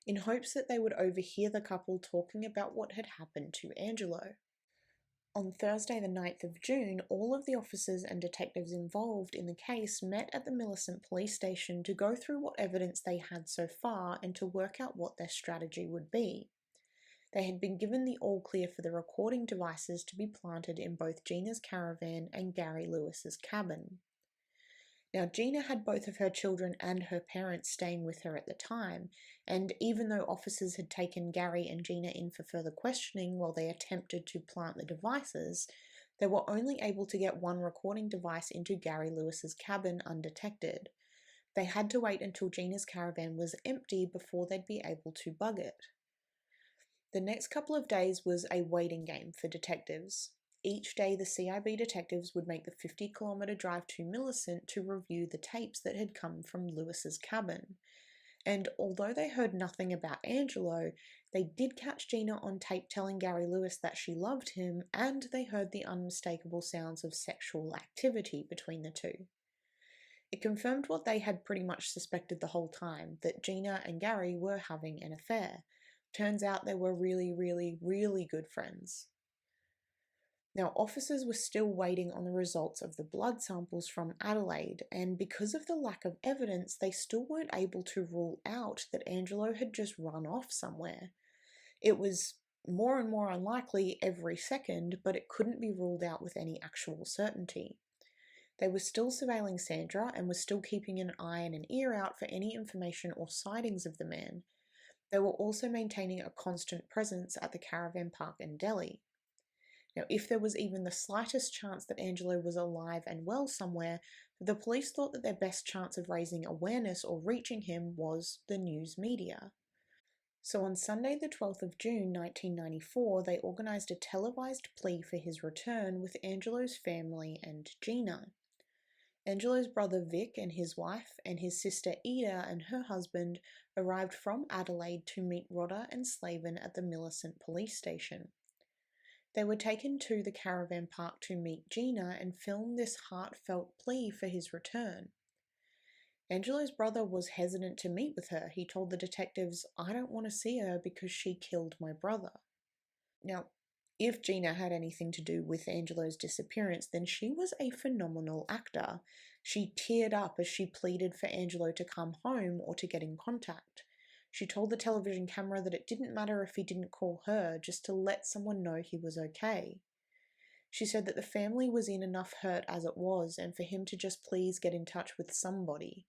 in hopes that they would overhear the couple talking about what had happened to Angelo. On Thursday the 9th of June, all of the officers and detectives involved in the case met at the Millicent police station to go through what evidence they had so far and to work out what their strategy would be. They had been given the all-clear for the recording devices to be planted in both Gina's caravan and Gary Lewis's cabin. Now, Gina had both of her children and her parents staying with her at the time, and even though officers had taken Gary and Gina in for further questioning while they attempted to plant the devices, they were only able to get one recording device into Gary Lewis's cabin undetected. They had to wait until Gina's caravan was empty before they'd be able to bug it. The next couple of days was a waiting game for detectives. Each day the CIB detectives would make the 50-kilometre drive to Millicent to review the tapes that had come from Lewis's cabin. And although they heard nothing about Angelo, they did catch Gina on tape telling Gary Lewis that she loved him, and they heard the unmistakable sounds of sexual activity between the two. It confirmed what they had pretty much suspected the whole time, that Gina and Gary were having an affair. Turns out they were really, really, really good friends. Now, officers were still waiting on the results of the blood samples from Adelaide, and because of the lack of evidence, they still weren't able to rule out that Angelo had just run off somewhere. It was more and more unlikely every second, but it couldn't be ruled out with any actual certainty. They were still surveilling Sandra and were still keeping an eye and an ear out for any information or sightings of the man. They were also maintaining a constant presence at the caravan park and Deli. Now, if there was even the slightest chance that Angelo was alive and well somewhere, the police thought that their best chance of raising awareness or reaching him was the news media. So on Sunday the 12th of June 1994, they organised a televised plea for his return with Angelo's family and Gina. Angelo's brother Vic and his wife, and his sister Ida and her husband arrived from Adelaide to meet Rodder and Slavin at the Millicent police station. They were taken to the caravan park to meet Gina and film this heartfelt plea for his return. Angelo's brother was hesitant to meet with her. He told the detectives, "I don't want to see her because she killed my brother." Now, if Gina had anything to do with Angelo's disappearance, then she was a phenomenal actor. She teared up as she pleaded for Angelo to come home or to get in contact. She told the television camera that it didn't matter if he didn't call her, just to let someone know he was okay. She said that the family was in enough hurt as it was, and for him to just please get in touch with somebody.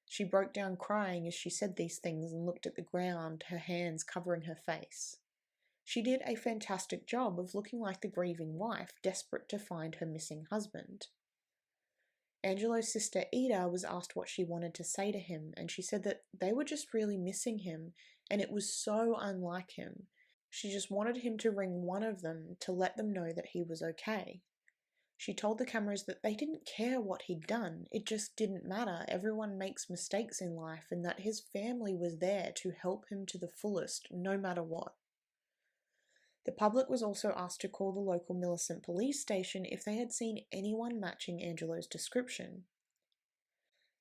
She broke down crying as she said these things and looked at the ground, her hands covering her face. She did a fantastic job of looking like the grieving wife, desperate to find her missing husband. Angelo's sister Ida was asked what she wanted to say to him, and she said that they were just really missing him, and it was so unlike him. She just wanted him to ring one of them to let them know that he was okay. She told the cameras that they didn't care what he'd done, it just didn't matter, everyone makes mistakes in life, and that his family was there to help him to the fullest, no matter what. The public was also asked to call the local Millicent police station if they had seen anyone matching Angelo's description.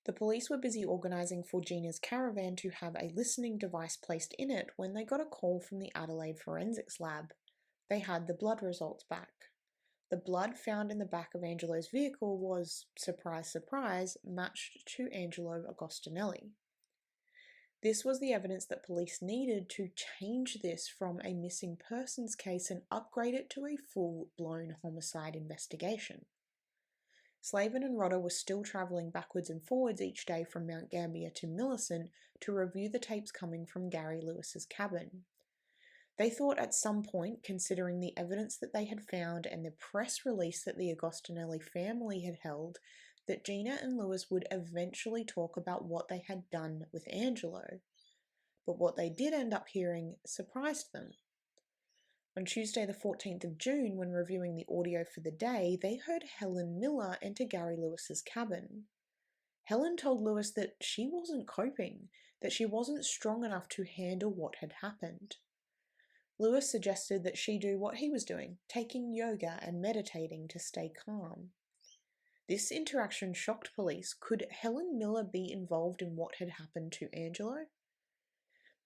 The police were busy organising for Gina's caravan to have a listening device placed in it when they got a call from the Adelaide Forensics Lab. They had the blood results back. The blood found in the back of Angelo's vehicle was, surprise, surprise, matched to Angelo Agostinelli. This was the evidence that police needed to change this from a missing persons case and upgrade it to a full-blown homicide investigation. Slavin and Rodder were still travelling backwards and forwards each day from Mount Gambier to Millicent to review the tapes coming from Gary Lewis's cabin. They thought at some point, considering the evidence that they had found and the press release that the Agostinelli family had held, that Gina and Lewis would eventually talk about what they had done with Angelo. But what they did end up hearing surprised them. On Tuesday the 14th of June, when reviewing the audio for the day, they heard Helen Miller enter Gary Lewis's cabin. Helen told Lewis that she wasn't coping, that she wasn't strong enough to handle what had happened. Lewis suggested that she do what he was doing, taking yoga and meditating to stay calm. This interaction shocked police. Could Helen Miller be involved in what had happened to Angelo?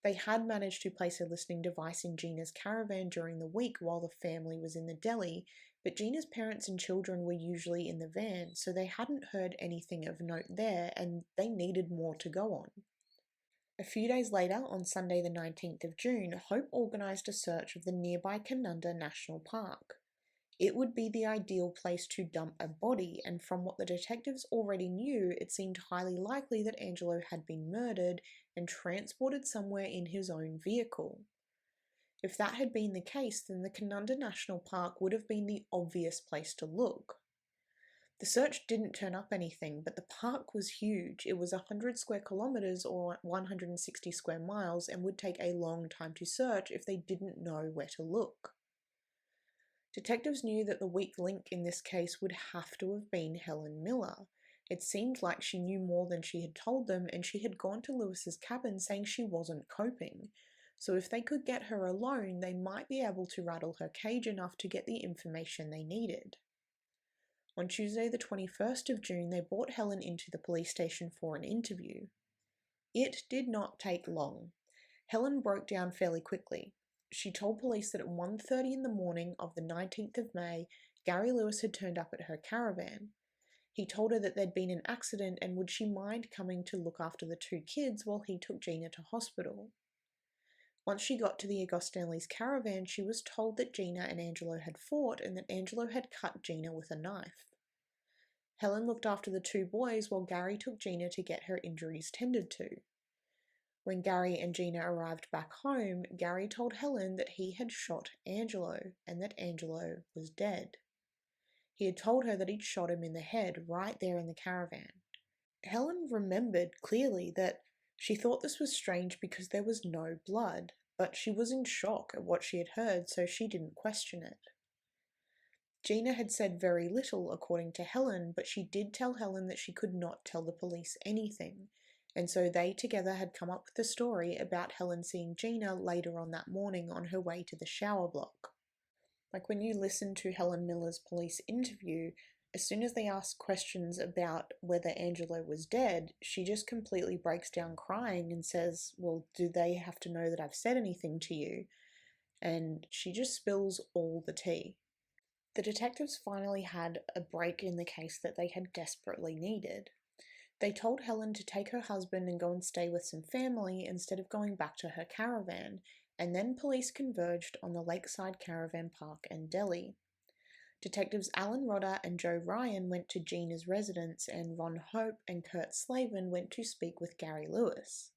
They had managed to place a listening device in Gina's caravan during the week while the family was in the Deli, but Gina's parents and children were usually in the van, so they hadn't heard anything of note there, and they needed more to go on. A few days later, on Sunday the 19th of June, Hope organised a search of the nearby Canunda National Park. It would be the ideal place to dump a body, and from what the detectives already knew, it seemed highly likely that Angelo had been murdered and transported somewhere in his own vehicle. If that had been the case, then the Canunda National Park would have been the obvious place to look. The search didn't turn up anything, but the park was huge. It was 100 square kilometres or 160 square miles and would take a long time to search if they didn't know where to look. Detectives knew that the weak link in this case would have to have been Helen Miller. It seemed like she knew more than she had told them, and she had gone to Lewis's cabin saying she wasn't coping. So if they could get her alone, they might be able to rattle her cage enough to get the information they needed. On Tuesday the 21st of June, they brought Helen into the police station for an interview. It did not take long. Helen broke down fairly quickly. She told police that at 1:30 in the morning of the 19th of May, Gary Lewis had turned up at her caravan. He told her that there'd been an accident and would she mind coming to look after the two kids while he took Gina to hospital. Once she got to the Agostinelli's caravan, she was told that Gina and Angelo had fought and that Angelo had cut Gina with a knife. Helen looked after the two boys while Gary took Gina to get her injuries tended to. When Gary and Gina arrived back home, Gary told Helen that he had shot Angelo and that Angelo was dead. He had told her that he'd shot him in the head right there in the caravan. Helen remembered clearly that she thought this was strange because there was no blood, but she was in shock at what she had heard, so she didn't question it. Gina had said very little, according to Helen, but she did tell Helen that she could not tell the police anything, and so they together had come up with the story about Helen seeing Gina later on that morning on her way to the shower block. Like when you listen to Helen Miller's police interview, as soon as they ask questions about whether Angelo was dead, she just completely breaks down crying and says, well, do they have to know that I've said anything to you? And she just spills all the tea. The detectives finally had a break in the case that they had desperately needed. They told Helen to take her husband and go and stay with some family instead of going back to her caravan, and then police converged on the Lakeside Caravan Park and Deli. Detectives Alan Rodder and Joe Ryan went to Gina's residence, and Ron Hope and Kurt Slavin went to speak with Gary Lewis.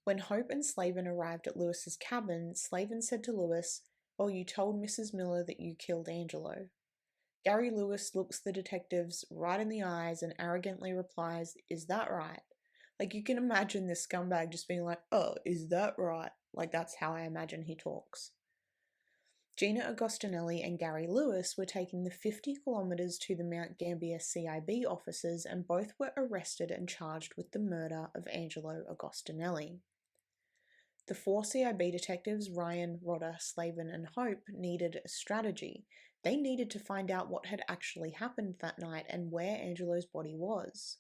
When Hope and Slavin arrived at Lewis's cabin, Slavin said to Lewis, "Well, you told Mrs. Miller that you killed Angelo." Gary Lewis looks the detectives right in the eyes and arrogantly replies, "Is that right?" Like, you can imagine this scumbag just being like, "Oh, is that right?" Like, that's how I imagine he talks. Gina Agostinelli and Gary Lewis were taking the 50 kilometres to the Mount Gambier CIB offices, and both were arrested and charged with the murder of Angelo Agostinelli. The four CIB detectives, Ryan, Rodder, Slavin, and Hope, needed a strategy. They needed to find out what had actually happened that night and where Angelo's body was.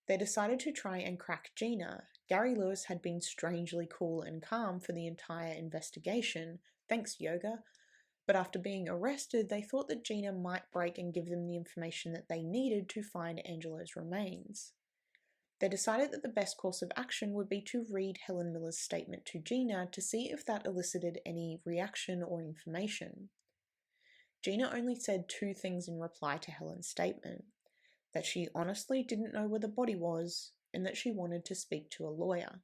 They decided to try and crack Gina. Gary Lewis had been strangely cool and calm for the entire investigation, thanks Yoga, but after being arrested, they thought that Gina might break and give them the information that they needed to find Angelo's remains. They decided that the best course of action would be to read Helen Miller's statement to Gina to see if that elicited any reaction or information. Gina only said two things in reply to Helen's statement: that she honestly didn't know where the body was, and that she wanted to speak to a lawyer.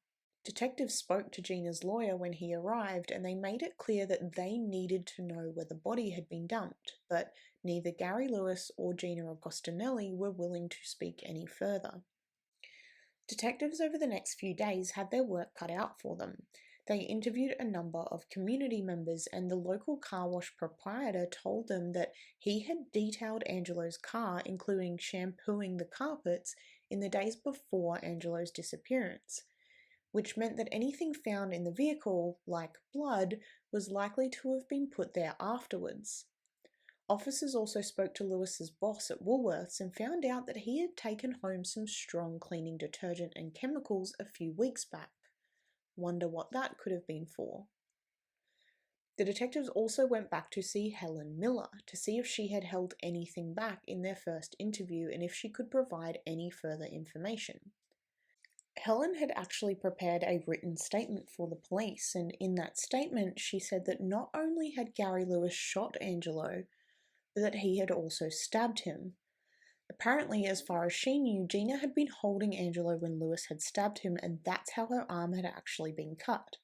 Detectives spoke to Gina's lawyer when he arrived, and they made it clear that they needed to know where the body had been dumped, but neither Gary Lewis or Gina Agostinelli were willing to speak any further. Detectives over the next few days had their work cut out for them. They interviewed a number of community members, and the local car wash proprietor told them that he had detailed Angelo's car, including shampooing the carpets, in the days before Angelo's disappearance, which meant that anything found in the vehicle, like blood, was likely to have been put there afterwards. Officers also spoke to Lewis's boss at Woolworths and found out that he had taken home some strong cleaning detergent and chemicals a few weeks back. Wonder what that could have been for. The detectives also went back to see Helen Miller to see if she had held anything back in their first interview and if she could provide any further information. Helen had actually prepared a written statement for the police, and in that statement she said that not only had Gary Lewis shot Angelo, but that he had also stabbed him. Apparently, as far as she knew, Gina had been holding Angelo when Lewis had stabbed him, and that's how her arm had actually been cut.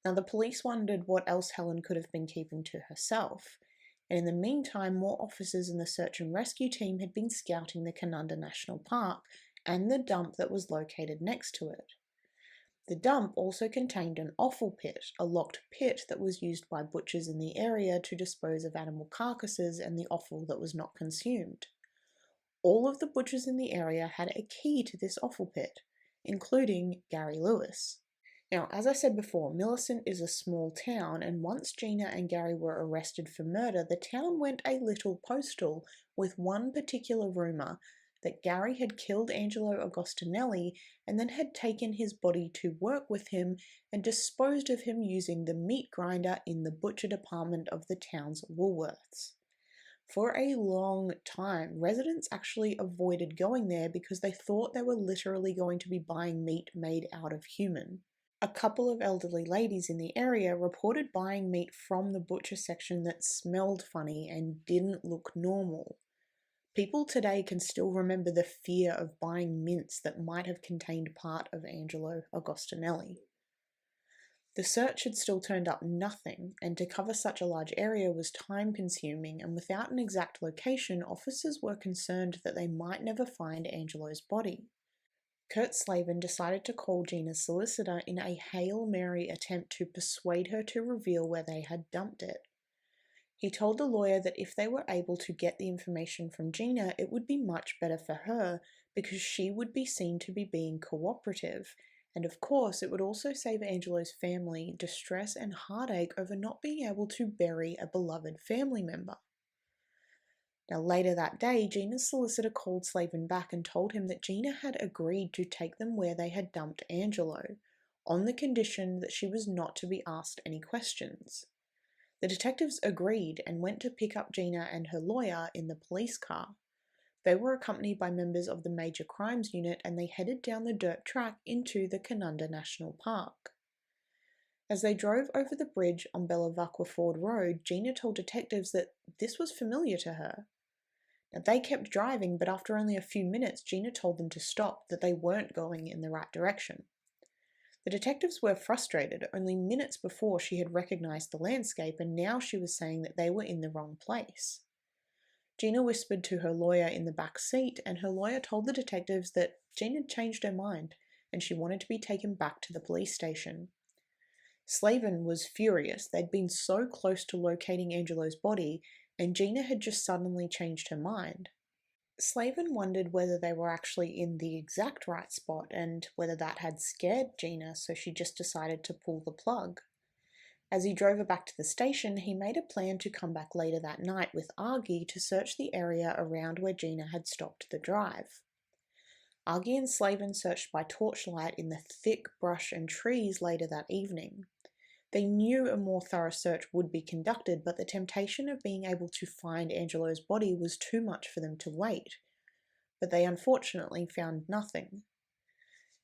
Now, the police wondered what else Helen could have been keeping to herself, and in the meantime, more officers in the search and rescue team had been scouting the Canunda National Park and the dump that was located next to it. The dump also contained an offal pit, a locked pit that was used by butchers in the area to dispose of animal carcasses and the offal that was not consumed. All of the butchers in the area had a key to this offal pit, including Gary Lewis. Now, as I said before, Millicent is a small town, and once Gina and Gary were arrested for murder, the town went a little postal with one particular rumour that Gary had killed Angelo Agostinelli and then had taken his body to work with him and disposed of him using the meat grinder in the butcher department of the town's Woolworths. For a long time, residents actually avoided going there because they thought they were literally going to be buying meat made out of human. A couple of elderly ladies in the area reported buying meat from the butcher section that smelled funny and didn't look normal. People today can still remember the fear of buying mince that might have contained part of Angelo Agostinelli. The search had still turned up nothing, and to cover such a large area was time-consuming, and without an exact location, officers were concerned that they might never find Angelo's body. Kurt Slavin decided to call Gina's solicitor in a Hail Mary attempt to persuade her to reveal where they had dumped it. He told the lawyer that if they were able to get the information from Gina, it would be much better for her because she would be seen to be being cooperative, and of course it would also save Angelo's family distress and heartache over not being able to bury a beloved family member. Now, later that day, Gina's solicitor called Slavin back and told him that Gina had agreed to take them where they had dumped Angelo, on the condition that she was not to be asked any questions. The detectives agreed and went to pick up Gina and her lawyer in the police car. They were accompanied by members of the Major Crimes Unit, and they headed down the dirt track into the Canunda National Park. As they drove over the bridge on Bellavacqua Ford Road, Gina told detectives that this was familiar to her. Now, they kept driving, but after only a few minutes, Gina told them to stop, that they weren't going in the right direction. The detectives were frustrated. Only minutes before she had recognized the landscape, and now she was saying that they were in the wrong place. Gina whispered to her lawyer in the back seat, and her lawyer told the detectives that Gina had changed her mind, and she wanted to be taken back to the police station. Slavin was furious. They'd been so close to locating Angelo's body, and Gina had just suddenly changed her mind. Slavin wondered whether they were actually in the exact right spot and whether that had scared Gina, so she just decided to pull the plug. As he drove her back to the station, he made a plan to come back later that night with Argy to search the area around where Gina had stopped the drive. Argy and Slavin searched by torchlight in the thick brush and trees later that evening. They knew a more thorough search would be conducted, but the temptation of being able to find Angelo's body was too much for them to wait. But they unfortunately found nothing.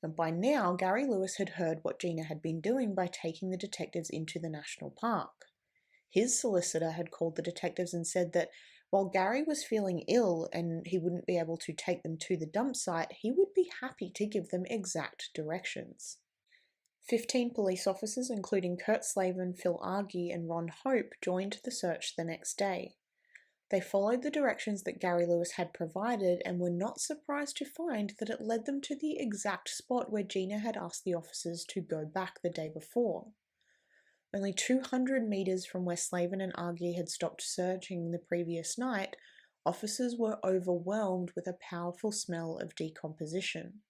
And by now, Gary Lewis had heard what Gina had been doing by taking the detectives into the national park. His solicitor had called the detectives and said that while Gary was feeling ill and he wouldn't be able to take them to the dump site, he would be happy to give them exact directions. 15 police officers, including Kurt Slavin, Phil Argy, and Ron Hope, joined the search the next day. They followed the directions that Gary Lewis had provided and were not surprised to find that it led them to the exact spot where Gina had asked the officers to go back the day before. Only 200 metres from where Slavin and Argy had stopped searching the previous night, officers were overwhelmed with a powerful smell of decomposition.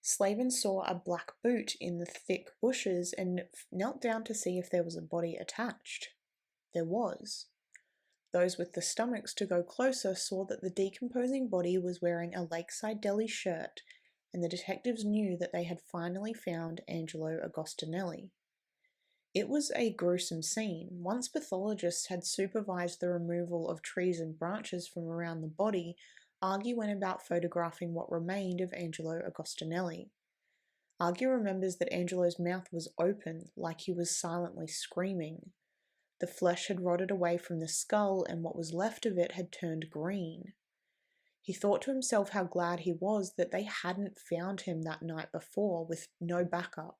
Slavin saw a black boot in the thick bushes and knelt down to see if there was a body attached. There was. Those with the stomachs to go closer saw that the decomposing body was wearing a Lakeside Deli shirt, and the detectives knew that they had finally found Angelo Agostinelli. It was a gruesome scene. Once pathologists had supervised the removal of trees and branches from around the body, Argy went about photographing what remained of Angelo Agostinelli. Argy remembers that Angelo's mouth was open, like he was silently screaming. The flesh had rotted away from the skull, and what was left of it had turned green. He thought to himself how glad he was that they hadn't found him that night before, with no backup.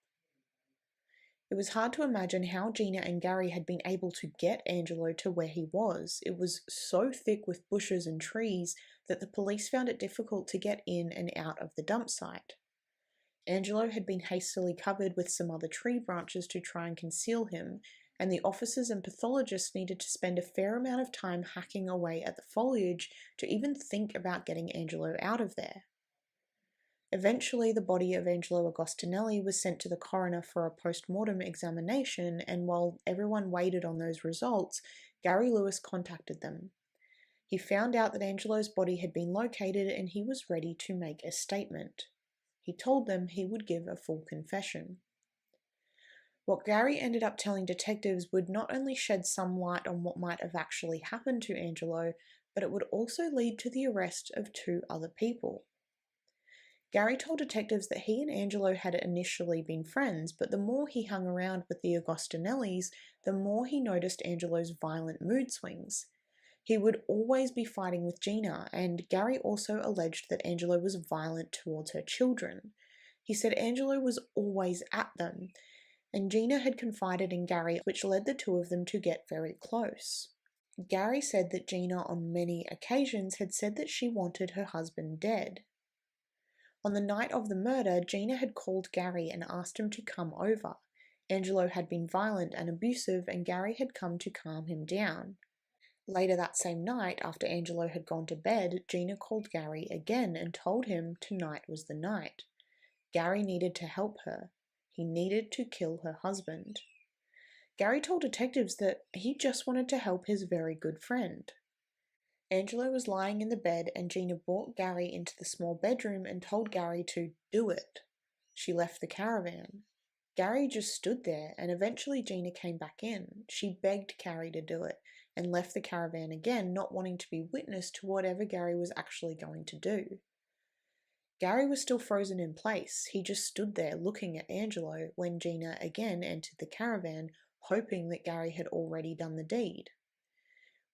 It was hard to imagine how Gina and Gary had been able to get Angelo to where he was. It was so thick with bushes and trees that the police found it difficult to get in and out of the dump site. Angelo had been hastily covered with some other tree branches to try and conceal him, and the officers and pathologists needed to spend a fair amount of time hacking away at the foliage to even think about getting Angelo out of there. Eventually, the body of Angelo Agostinelli was sent to the coroner for a post-mortem examination, and while everyone waited on those results, Gary Lewis contacted them. He found out that Angelo's body had been located and he was ready to make a statement. He told them he would give a full confession. What Gary ended up telling detectives would not only shed some light on what might have actually happened to Angelo, but it would also lead to the arrest of 2 other people. Gary told detectives that he and Angelo had initially been friends, but the more he hung around with the Agostinellis, the more he noticed Angelo's violent mood swings. He would always be fighting with Gina, and Gary also alleged that Angelo was violent towards her children. He said Angelo was always at them, and Gina had confided in Gary, which led the 2 of them to get very close. Gary said that Gina on many occasions had said that she wanted her husband dead. On the night of the murder, Gina had called Gary and asked him to come over. Angelo had been violent and abusive, and Gary had come to calm him down. Later that same night, after Angelo had gone to bed, Gina called Gary again and told him tonight was the night. Gary needed to help her. He needed to kill her husband. Gary told detectives that he just wanted to help his very good friend. Angelo was lying in the bed and Gina brought Gary into the small bedroom and told Gary to do it. She left the caravan. Gary just stood there, and eventually Gina came back in. She begged Gary to do it and left the caravan again, not wanting to be witness to whatever Gary was actually going to do. Gary was still frozen in place. He just stood there looking at Angelo when Gina again entered the caravan, hoping that Gary had already done the deed.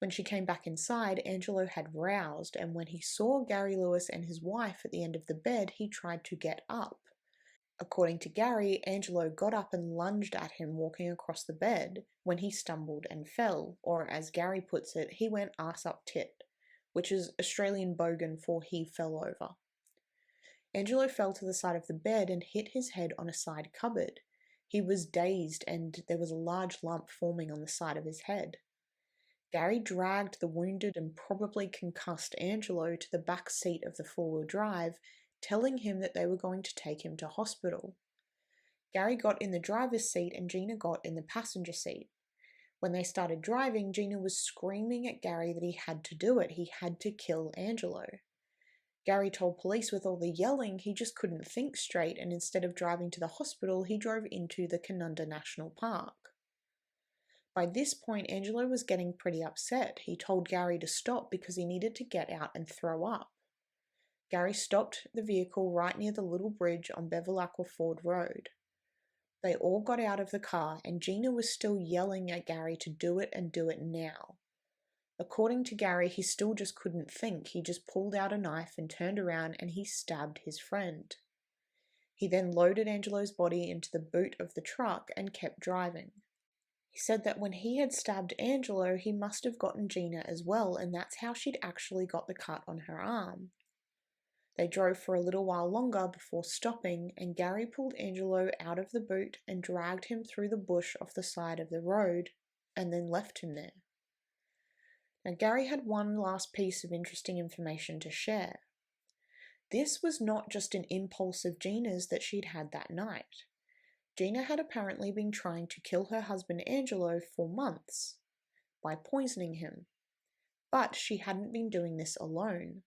When she came back inside, Angelo had roused, and when he saw Gary Lewis and his wife at the end of the bed, he tried to get up. According to Gary, Angelo got up and lunged at him walking across the bed when he stumbled and fell, or as Gary puts it, he went arse up tit, which is Australian bogan for he fell over. Angelo fell to the side of the bed and hit his head on a side cupboard. He was dazed and there was a large lump forming on the side of his head. Gary dragged the wounded and probably concussed Angelo to the back seat of the four-wheel drive, telling him that they were going to take him to hospital. Gary got in the driver's seat and Gina got in the passenger seat. When they started driving, Gina was screaming at Gary that he had to do it. He had to kill Angelo. Gary told police with all the yelling he just couldn't think straight, and instead of driving to the hospital, he drove into the Canunda National Park. By this point, Angelo was getting pretty upset. He told Gary to stop because he needed to get out and throw up. Gary stopped the vehicle right near the little bridge on Bevilacqua Ford Road. They all got out of the car, and Gina was still yelling at Gary to do it and do it now. According to Gary, he still just couldn't think. He just pulled out a knife and turned around and he stabbed his friend. He then loaded Angelo's body into the boot of the truck and kept driving. He said that when he had stabbed Angelo, he must have gotten Gina as well, and that's how she'd actually got the cut on her arm. They drove for a little while longer before stopping, and Gary pulled Angelo out of the boot and dragged him through the bush off the side of the road, and then left him there. Now, Gary had one last piece of interesting information to share. This was not just an impulse of Gina's that she'd had that night. Gina had apparently been trying to kill her husband Angelo for months by poisoning him. But she hadn't been doing this alone.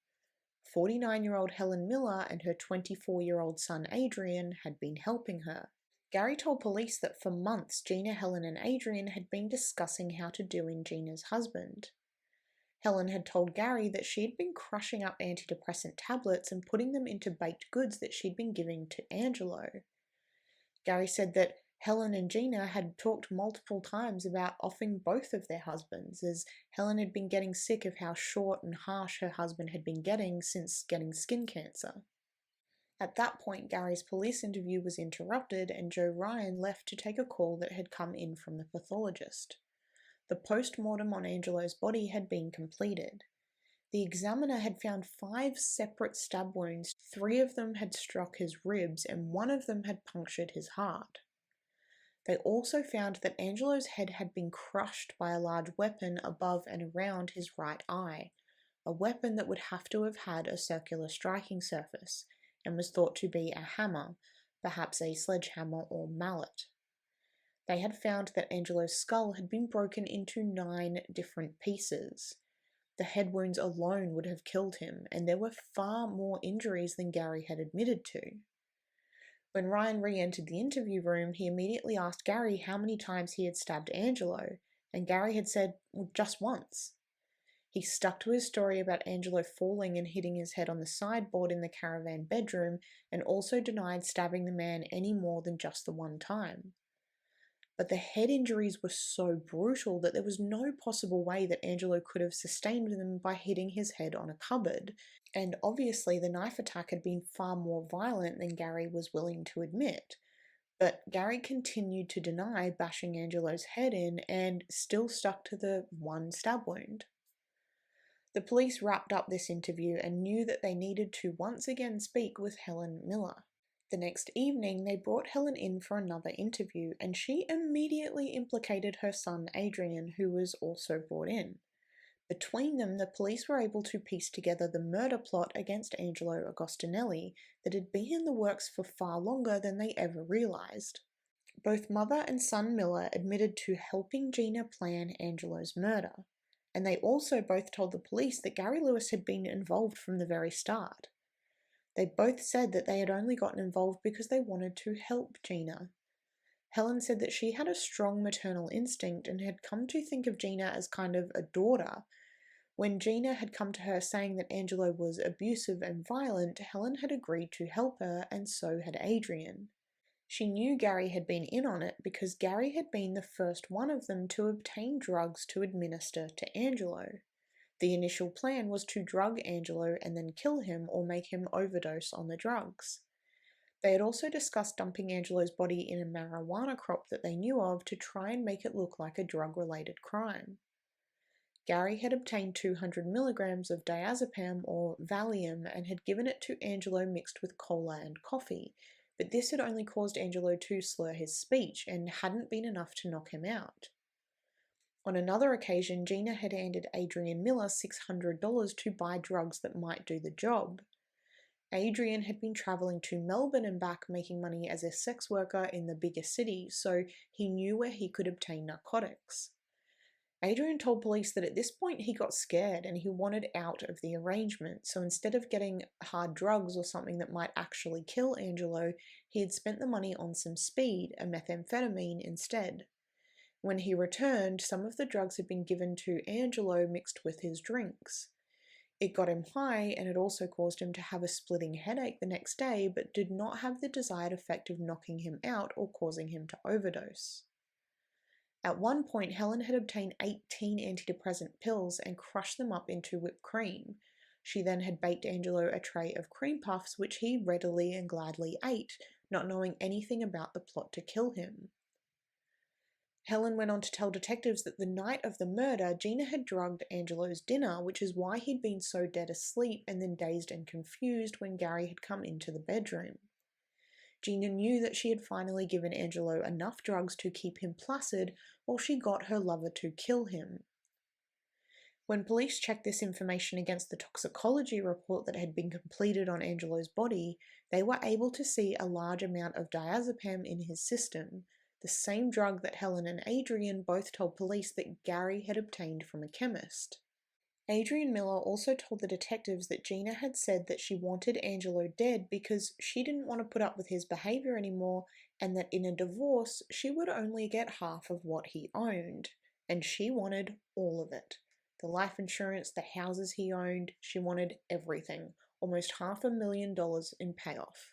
49-year-old Helen Miller and her 24-year-old son Adrian had been helping her. Gary told police that for months Gina, Helen and Adrian had been discussing how to do in Gina's husband. Helen had told Gary that she had been crushing up antidepressant tablets and putting them into baked goods that she'd been giving to Angelo. Gary said that Helen and Gina had talked multiple times about offing both of their husbands, as Helen had been getting sick of how short and harsh her husband had been getting since getting skin cancer. At that point, Gary's police interview was interrupted and Joe Ryan left to take a call that had come in from the pathologist. The post-mortem on Angelo's body had been completed. The examiner had found 5 separate stab wounds. 3 of them had struck his ribs and 1 of them had punctured his heart. They also found that Angelo's head had been crushed by a large weapon above and around his right eye, a weapon that would have to have had a circular striking surface and was thought to be a hammer, perhaps a sledgehammer or mallet. They had found that Angelo's skull had been broken into 9 different pieces. The head wounds alone would have killed him, and there were far more injuries than Gary had admitted to. When Ryan re-entered the interview room, he immediately asked Gary how many times he had stabbed Angelo, and Gary had said, well, just once. He stuck to his story about Angelo falling and hitting his head on the sideboard in the Caravan bedroom, and also denied stabbing the man any more than just the one time. But the head injuries were so brutal that there was no possible way that Angelo could have sustained them by hitting his head on a cupboard, and obviously the knife attack had been far more violent than Gary was willing to admit. But Gary continued to deny bashing Angelo's head in and still stuck to the 1 stab wound. The police wrapped up this interview and knew that they needed to once again speak with Helen Miller. The next evening, they brought Helen in for another interview, and she immediately implicated her son Adrian, who was also brought in. Between them, the police were able to piece together the murder plot against Angelo Agostinelli that had been in the works for far longer than they ever realised. Both mother and son Miller admitted to helping Gina plan Angelo's murder, and they also both told the police that Gary Lewis had been involved from the very start. They both said that they had only gotten involved because they wanted to help Gina. Helen said that she had a strong maternal instinct and had come to think of Gina as kind of a daughter. When Gina had come to her saying that Angelo was abusive and violent, Helen had agreed to help her, and so had Adrian. She knew Gary had been in on it because Gary had been the first one of them to obtain drugs to administer to Angelo. The initial plan was to drug Angelo and then kill him or make him overdose on the drugs. They had also discussed dumping Angelo's body in a marijuana crop that they knew of to try and make it look like a drug-related crime. Gary had obtained 200 milligrams of diazepam or Valium and had given it to Angelo mixed with cola and coffee, but this had only caused Angelo to slur his speech and hadn't been enough to knock him out. On another occasion, Gina had handed Adrian Miller $600 to buy drugs that might do the job. Adrian had been travelling to Melbourne and back making money as a sex worker in the bigger city, so he knew where he could obtain narcotics. Adrian told police that at this point he got scared and he wanted out of the arrangement, so instead of getting hard drugs or something that might actually kill Angelo, he had spent the money on some speed, a methamphetamine, instead. When he returned, some of the drugs had been given to Angelo mixed with his drinks. It got him high and it also caused him to have a splitting headache the next day, but did not have the desired effect of knocking him out or causing him to overdose. At one point, Helen had obtained 18 antidepressant pills and crushed them up into whipped cream. She then had baked Angelo a tray of cream puffs, which he readily and gladly ate, not knowing anything about the plot to kill him. Helen went on to tell detectives that the night of the murder, Gina had drugged Angelo's dinner, which is why he'd been so dead asleep and then dazed and confused when Gary had come into the bedroom. Gina knew that she had finally given Angelo enough drugs to keep him placid while she got her lover to kill him. When police checked this information against the toxicology report that had been completed on Angelo's body, they were able to see a large amount of diazepam in his system, the same drug that Helen and Adrian both told police that Gary had obtained from a chemist. Adrian Miller also told the detectives that Gina had said that she wanted Angelo dead because she didn't want to put up with his behavior anymore, and that in a divorce she would only get half of what he owned, and she wanted all of it. The life insurance, the houses he owned, she wanted everything, almost $500,000 in payoff.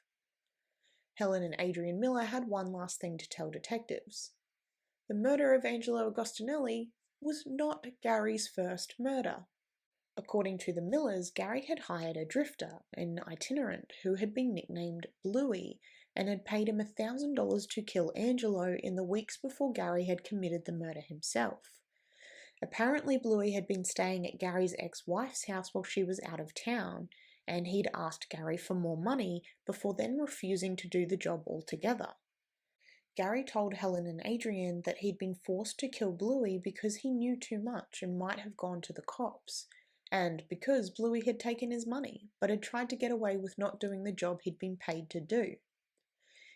Helen and Adrian Miller had one last thing to tell detectives. The murder of Angelo Agostinelli was not Gary's first murder. According to the Millers, Gary had hired a drifter, an itinerant, who had been nicknamed Bluey, and had paid him $1,000 to kill Angelo in the weeks before Gary had committed the murder himself. Apparently, Bluey had been staying at Gary's ex-wife's house while she was out of town, and he'd asked Gary for more money before then refusing to do the job altogether. Gary told Helen and Adrian that he'd been forced to kill Bluey because he knew too much and might have gone to the cops, and because Bluey had taken his money, but had tried to get away with not doing the job he'd been paid to do.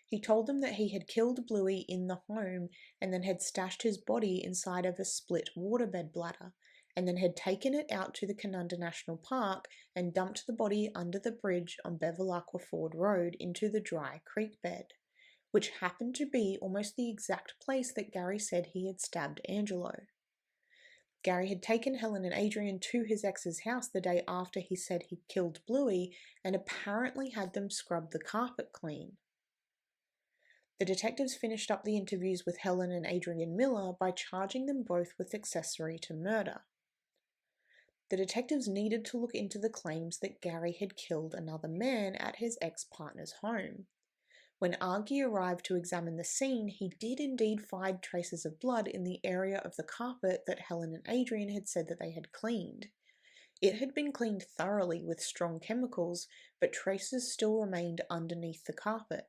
He told them that he had killed Bluey in the home and then had stashed his body inside of a split waterbed bladder, and then had taken it out to the Canunda National Park and dumped the body under the bridge on Bevilacqua Ford Road into the dry creek bed, which happened to be almost the exact place that Gary said he had stabbed Angelo. Gary had taken Helen and Adrian to his ex's house the day after he said he killed Bluey and apparently had them scrub the carpet clean. The detectives finished up the interviews with Helen and Adrian Miller by charging them both with accessory to murder. The detectives needed to look into the claims that Gary had killed another man at his ex-partner's home. When Argy arrived to examine the scene, he did indeed find traces of blood in the area of the carpet that Helen and Adrian had said that they had cleaned. It had been cleaned thoroughly with strong chemicals, but traces still remained underneath the carpet.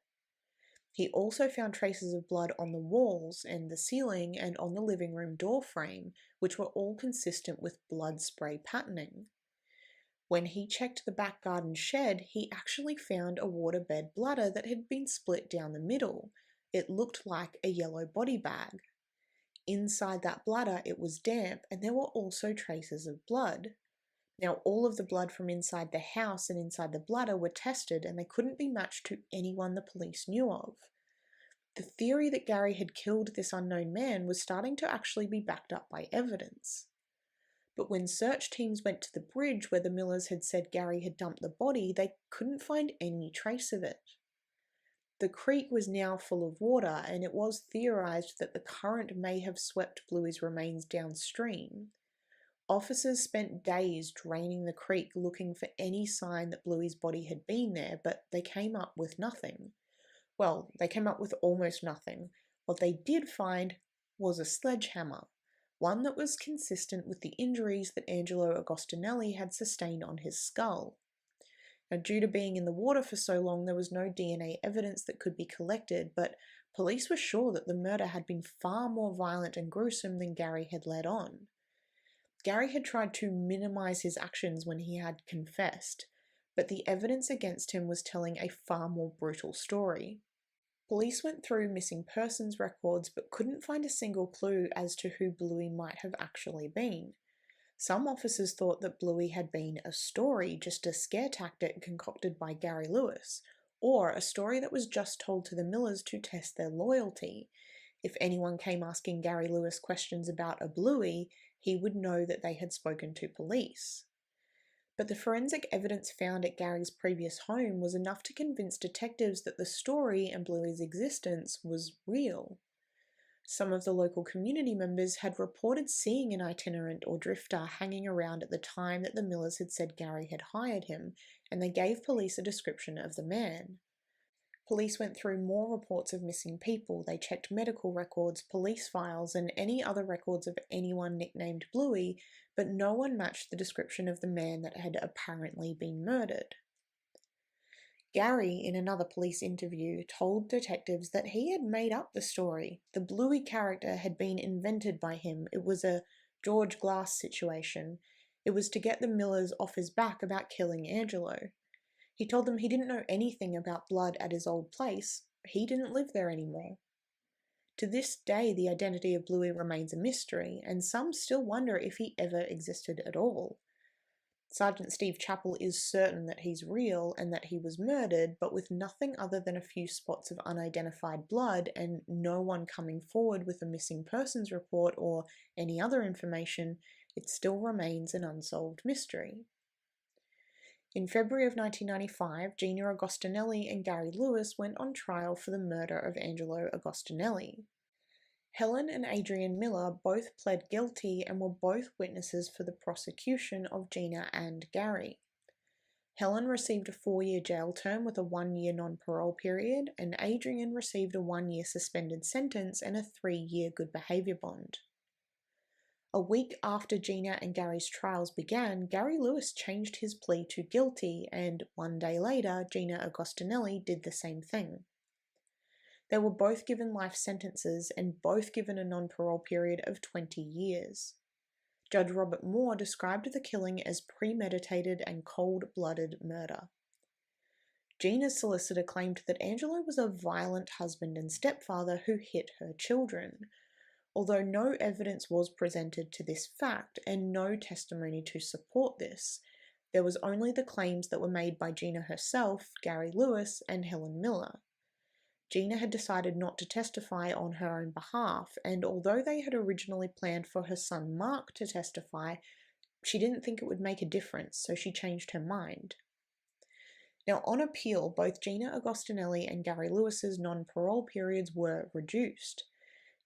He also found traces of blood on the walls and the ceiling and on the living room door frame, which were all consistent with blood spray patterning. When he checked the back garden shed, he actually found a waterbed bladder that had been split down the middle. It looked like a yellow body bag. Inside that bladder, it was damp, and there were also traces of blood. Now, all of the blood from inside the house and inside the bladder were tested, and they couldn't be matched to anyone the police knew of. The theory that Gary had killed this unknown man was starting to actually be backed up by evidence. But when search teams went to the bridge where the Millers had said Gary had dumped the body, they couldn't find any trace of it. The creek was now full of water, and it was theorized that the current may have swept Bluey's remains downstream. Officers spent days draining the creek looking for any sign that Bluey's body had been there, but they came up with nothing. Well, they came up with almost nothing. What they did find was a sledgehammer, one that was consistent with the injuries that Angelo Agostinelli had sustained on his skull. Now, due to being in the water for so long, there was no DNA evidence that could be collected, but police were sure that the murder had been far more violent and gruesome than Gary had let on. Gary had tried to minimize his actions when he had confessed, but the evidence against him was telling a far more brutal story. Police went through missing persons records but couldn't find a single clue as to who Bluey might have actually been. Some officers thought that Bluey had been a story, just a scare tactic concocted by Gary Lewis, or a story that was just told to the Millers to test their loyalty. If anyone came asking Gary Lewis questions about a Bluey, he would know that they had spoken to police. But the forensic evidence found at Gary's previous home was enough to convince detectives that the story and Bluey's existence was real. Some of the local community members had reported seeing an itinerant or drifter hanging around at the time that the Millers had said Gary had hired him, and they gave police a description of the man. Police went through more reports of missing people. They checked medical records, police files, and any other records of anyone nicknamed Bluey, but no one matched the description of the man that had apparently been murdered. Gary, in another police interview, told detectives that he had made up the story. The Bluey character had been invented by him. It was a George Glass situation. It was to get the Millers off his back about killing Angelo. He told them he didn't know anything about blood at his old place. He didn't live there anymore. To this day, the identity of Bluey remains a mystery, and some still wonder if he ever existed at all. Sargeant Steve Chapple is certain that he's real and that he was murdered, but with nothing other than a few spots of unidentified blood and no one coming forward with a missing persons report or any other information, it still remains an unsolved mystery. In February of 1995, Gina Agostinelli and Gary Lewis went on trial for the murder of Angelo Agostinelli. Helen and Adrian Miller both pled guilty and were both witnesses for the prosecution of Gina and Gary. Helen received a 4-year jail term with a 1-year non-parole period, and Adrian received a 1-year suspended sentence and a 3-year good behaviour bond. A week after Gina and Gary's trials began, Gary Lewis changed his plea to guilty, and 1 day later, Gina Agostinelli did the same thing. They were both given life sentences and both given a non-parole period of 20 years. Judge Robert Moore described the killing as premeditated and cold-blooded murder. Gina's solicitor claimed that Angelo was a violent husband and stepfather who hit her children. Although no evidence was presented to this fact and no testimony to support this, there was only the claims that were made by Gina herself, Gary Lewis, and Helen Miller. Gina had decided not to testify on her own behalf, and although they had originally planned for her son Mark to testify, she didn't think it would make a difference, so she changed her mind. Now, on appeal, both Gina Agostinelli and Gary Lewis's non-parole periods were reduced.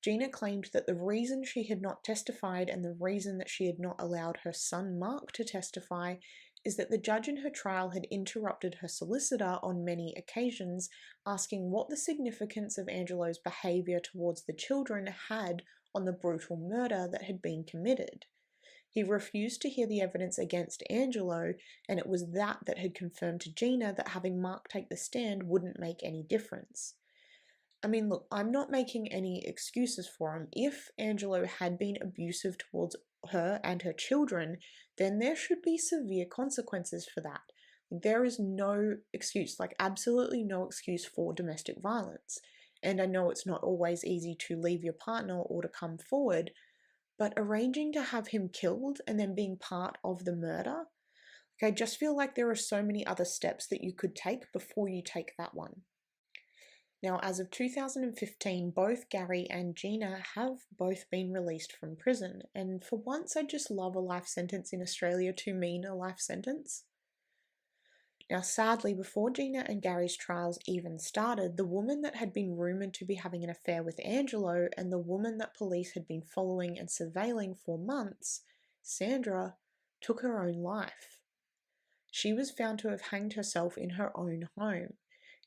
Gina claimed that the reason she had not testified and the reason that she had not allowed her son Mark to testify is that the judge in her trial had interrupted her solicitor on many occasions, asking what the significance of Angelo's behaviour towards the children had on the brutal murder that had been committed. He refused to hear the evidence against Angelo, and it was that had confirmed to Gina that having Mark take the stand wouldn't make any difference. I mean, look, I'm not making any excuses for him. If Angelo had been abusive towards her and her children, then there should be severe consequences for that. There is no excuse, like absolutely no excuse for domestic violence. And I know it's not always easy to leave your partner or to come forward, but arranging to have him killed and then being part of the murder, I just feel like there are so many other steps that you could take before you take that one. Now, as of 2015, both Gary and Gina have both been released from prison, and for once I just love a life sentence in Australia to mean a life sentence. Now, sadly, before Gina and Gary's trials even started, the woman that had been rumoured to be having an affair with Angelo and the woman that police had been following and surveilling for months, Sandra, took her own life. She was found to have hanged herself in her own home.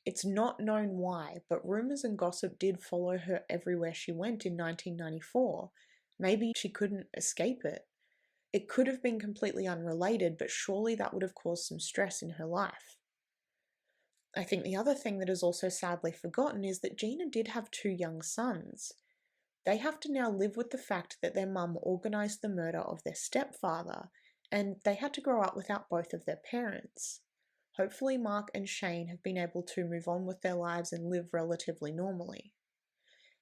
It's not known why, but rumours and gossip did follow her everywhere she went in 1994. Maybe she couldn't escape it. It could have been completely unrelated, but surely that would have caused some stress in her life. I think the other thing that is also sadly forgotten is that Gina did have 2 young sons. They have to now live with the fact that their mum organised the murder of their stepfather, and they had to grow up without both of their parents. Hopefully Mark and Shane have been able to move on with their lives and live relatively normally.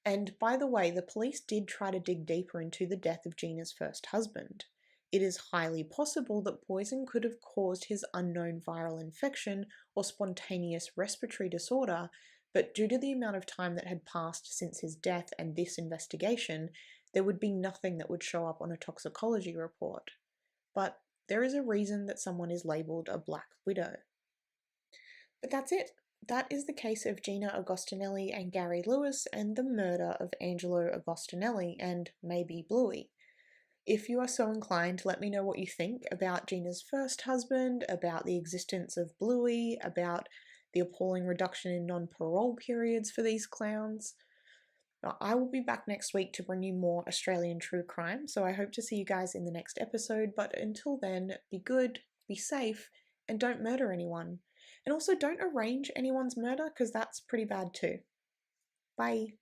And by the way, the police did try to dig deeper into the death of Gina's first husband. It is highly possible that poison could have caused his unknown viral infection or spontaneous respiratory disorder, but due to the amount of time that had passed since his death and this investigation, there would be nothing that would show up on a toxicology report. But there is a reason that someone is labelled a Black Widow. But that's it. That is the case of Gina Agostinelli and Gary Lewis and the murder of Angelo Agostinelli and maybe Bluey. If you are so inclined, let me know what you think about Gina's first husband, about the existence of Bluey, about the appalling reduction in non-parole periods for these clowns. I will be back next week to bring you more Australian true crime, so I hope to see you guys in the next episode, but until then, be good, be safe, and don't murder anyone. And also don't arrange anyone's murder, because that's pretty bad too. Bye.